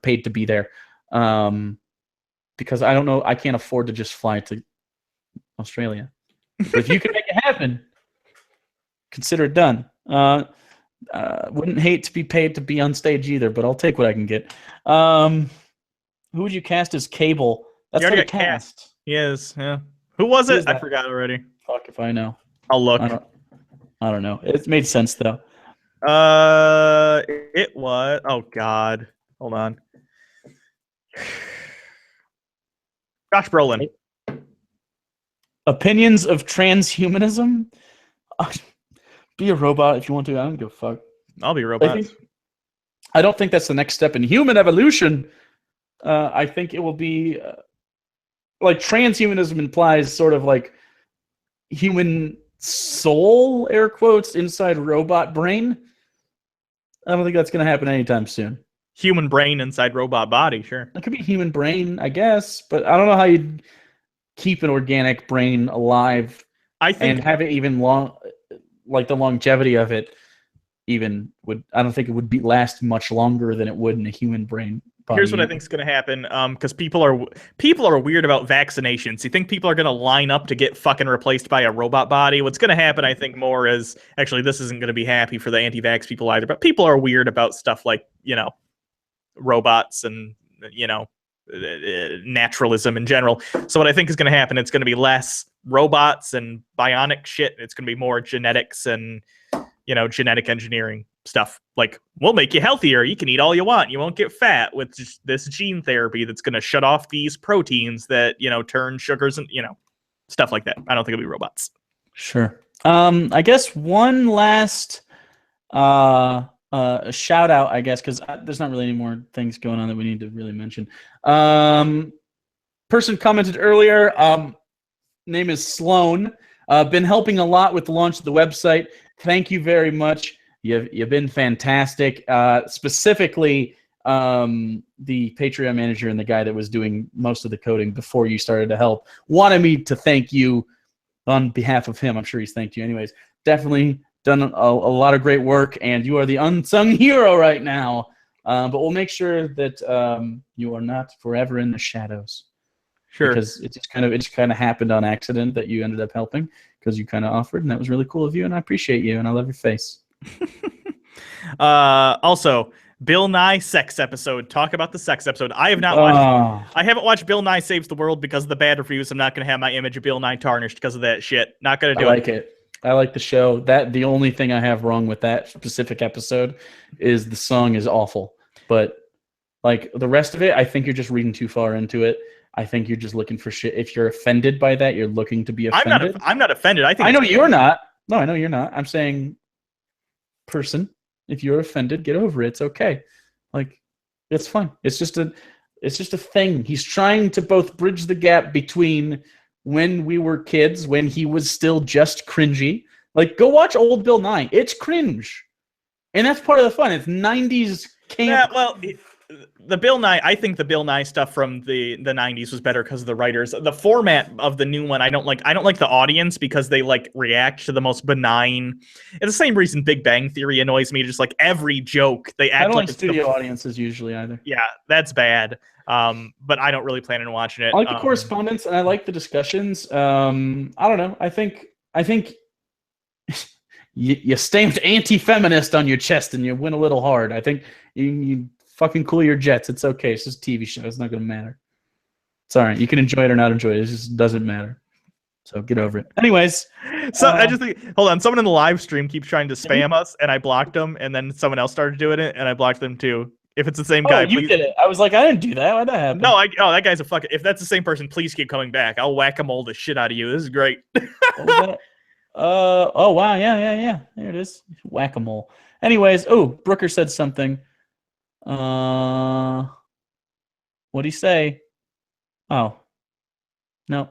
paid to be there. Because I don't know, I can't afford to just fly to Australia. But if you can make it happen, consider it done. Wouldn't hate to be paid to be on stage either, but I'll take what I can get. Who would you cast as Cable? That's already not a got cast. Yes, yeah. Who was Who it? is I that? forgot already. Fuck if I know. I'll look. I don't know. It made sense though. It was. Oh God, hold on. Josh Brolin. Opinions of transhumanism? Be a robot if you want to. I don't give a fuck. I'll be a robot. I don't think that's the next step in human evolution. I think it will be like transhumanism implies sort of like human soul, air quotes, inside robot brain. I don't think that's going to happen anytime soon. Human brain inside robot body, sure. It could be human brain, I guess, but I don't know how you'd keep an organic brain alive and have it even long, like the longevity of it even would. I don't think it would last much longer than it would in a human brain. Here's what I think is going to happen, because people are weird about vaccinations. You think people are going to line up to get fucking replaced by a robot body? What's going to happen, I think, more is actually this isn't going to be happy for the anti-vax people either. But people are weird about stuff like robots and naturalism in general. So what I think is going to happen, it's going to be less robots and bionic shit. It's going to be more genetics and genetic engineering stuff. Like, we'll make you healthier. You can eat all you want. You won't get fat with this gene therapy that's going to shut off these proteins that, turn sugars and, stuff like that. I don't think it'll be robots. Sure. I guess one last shout out, I guess, because there's not really any more things going on that we need to really mention. Person commented earlier, name is Sloan. Been helping a lot with the launch of the website. Thank you very much. You've been fantastic. Specifically, the Patreon manager and the guy that was doing most of the coding before you started to help wanted me to thank you on behalf of him. I'm sure he's thanked you anyways. Definitely done a lot of great work, and you are the unsung hero right now. But we'll make sure that you are not forever in the shadows. Sure. Because it just kind of happened on accident that you ended up helping because you kind of offered, and that was really cool of you, and I appreciate you, and I love your face. Also, Bill Nye sex episode. Talk about the sex episode. I have not watched. I haven't watched Bill Nye Saves the World because of the bad reviews. I'm not going to have my image of Bill Nye tarnished because of that shit. Not going to do it. I like it. I like the show. The only thing I have wrong with that specific episode is the song is awful. But like the rest of it, I think you're just reading too far into it. I think you're just looking for shit. If you're offended by that, you're looking to be offended. I'm not offended. I know you're not. No, I know you're not. I'm saying, person, if you're offended, get over it. It's okay. Like, it's fine. It's just a thing. He's trying to both bridge the gap between when we were kids, when he was still just cringy. Like, go watch old Bill Nye. It's cringe, and that's part of the fun. It's 90s camp. Yeah, well. The Bill Nye, I think the Bill Nye stuff from the 90s was better because of the writers. The format of the new one, I don't like the audience because they like react to the most benign. It's the same reason Big Bang Theory annoys me. Just like every joke, they act I don't like like studio audiences usually either. Yeah, that's bad. But I don't really plan on watching it. I like the correspondence and I like the discussions. I don't know. I think you stamped anti-feminist on your chest and you went a little hard. I think you fucking cool your jets. It's okay. It's just a TV show. It's not going to matter. It's all right. You can enjoy it or not enjoy it. It just doesn't matter. So get over it. Anyways. So I just think, hold on. Someone in the live stream keeps trying to spam us, and I blocked them, and then someone else started doing it, and I blocked them too. If it's the same guy, you did it. I was like, I didn't do that. Why'd that happen? No, that guy's a fucking. If that's the same person, please keep coming back. I'll whack-a-mole the shit out of you. This is great. Oh wow, yeah. There it is. Whack-a-mole. Anyways, Brooker said something. What'd he say? Oh. No.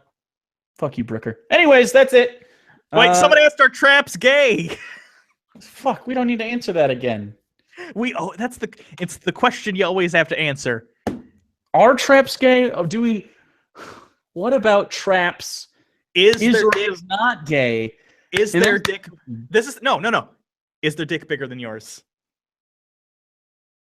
Fuck you, Brooker. Anyways, that's it. Wait, somebody asked, are traps gay? Fuck, we don't need to answer that again. It's the question you always have to answer. Are traps gay? Oh, do we? What about traps? Is their or dick is not gay? Is their dick? This is no. Is their dick bigger than yours?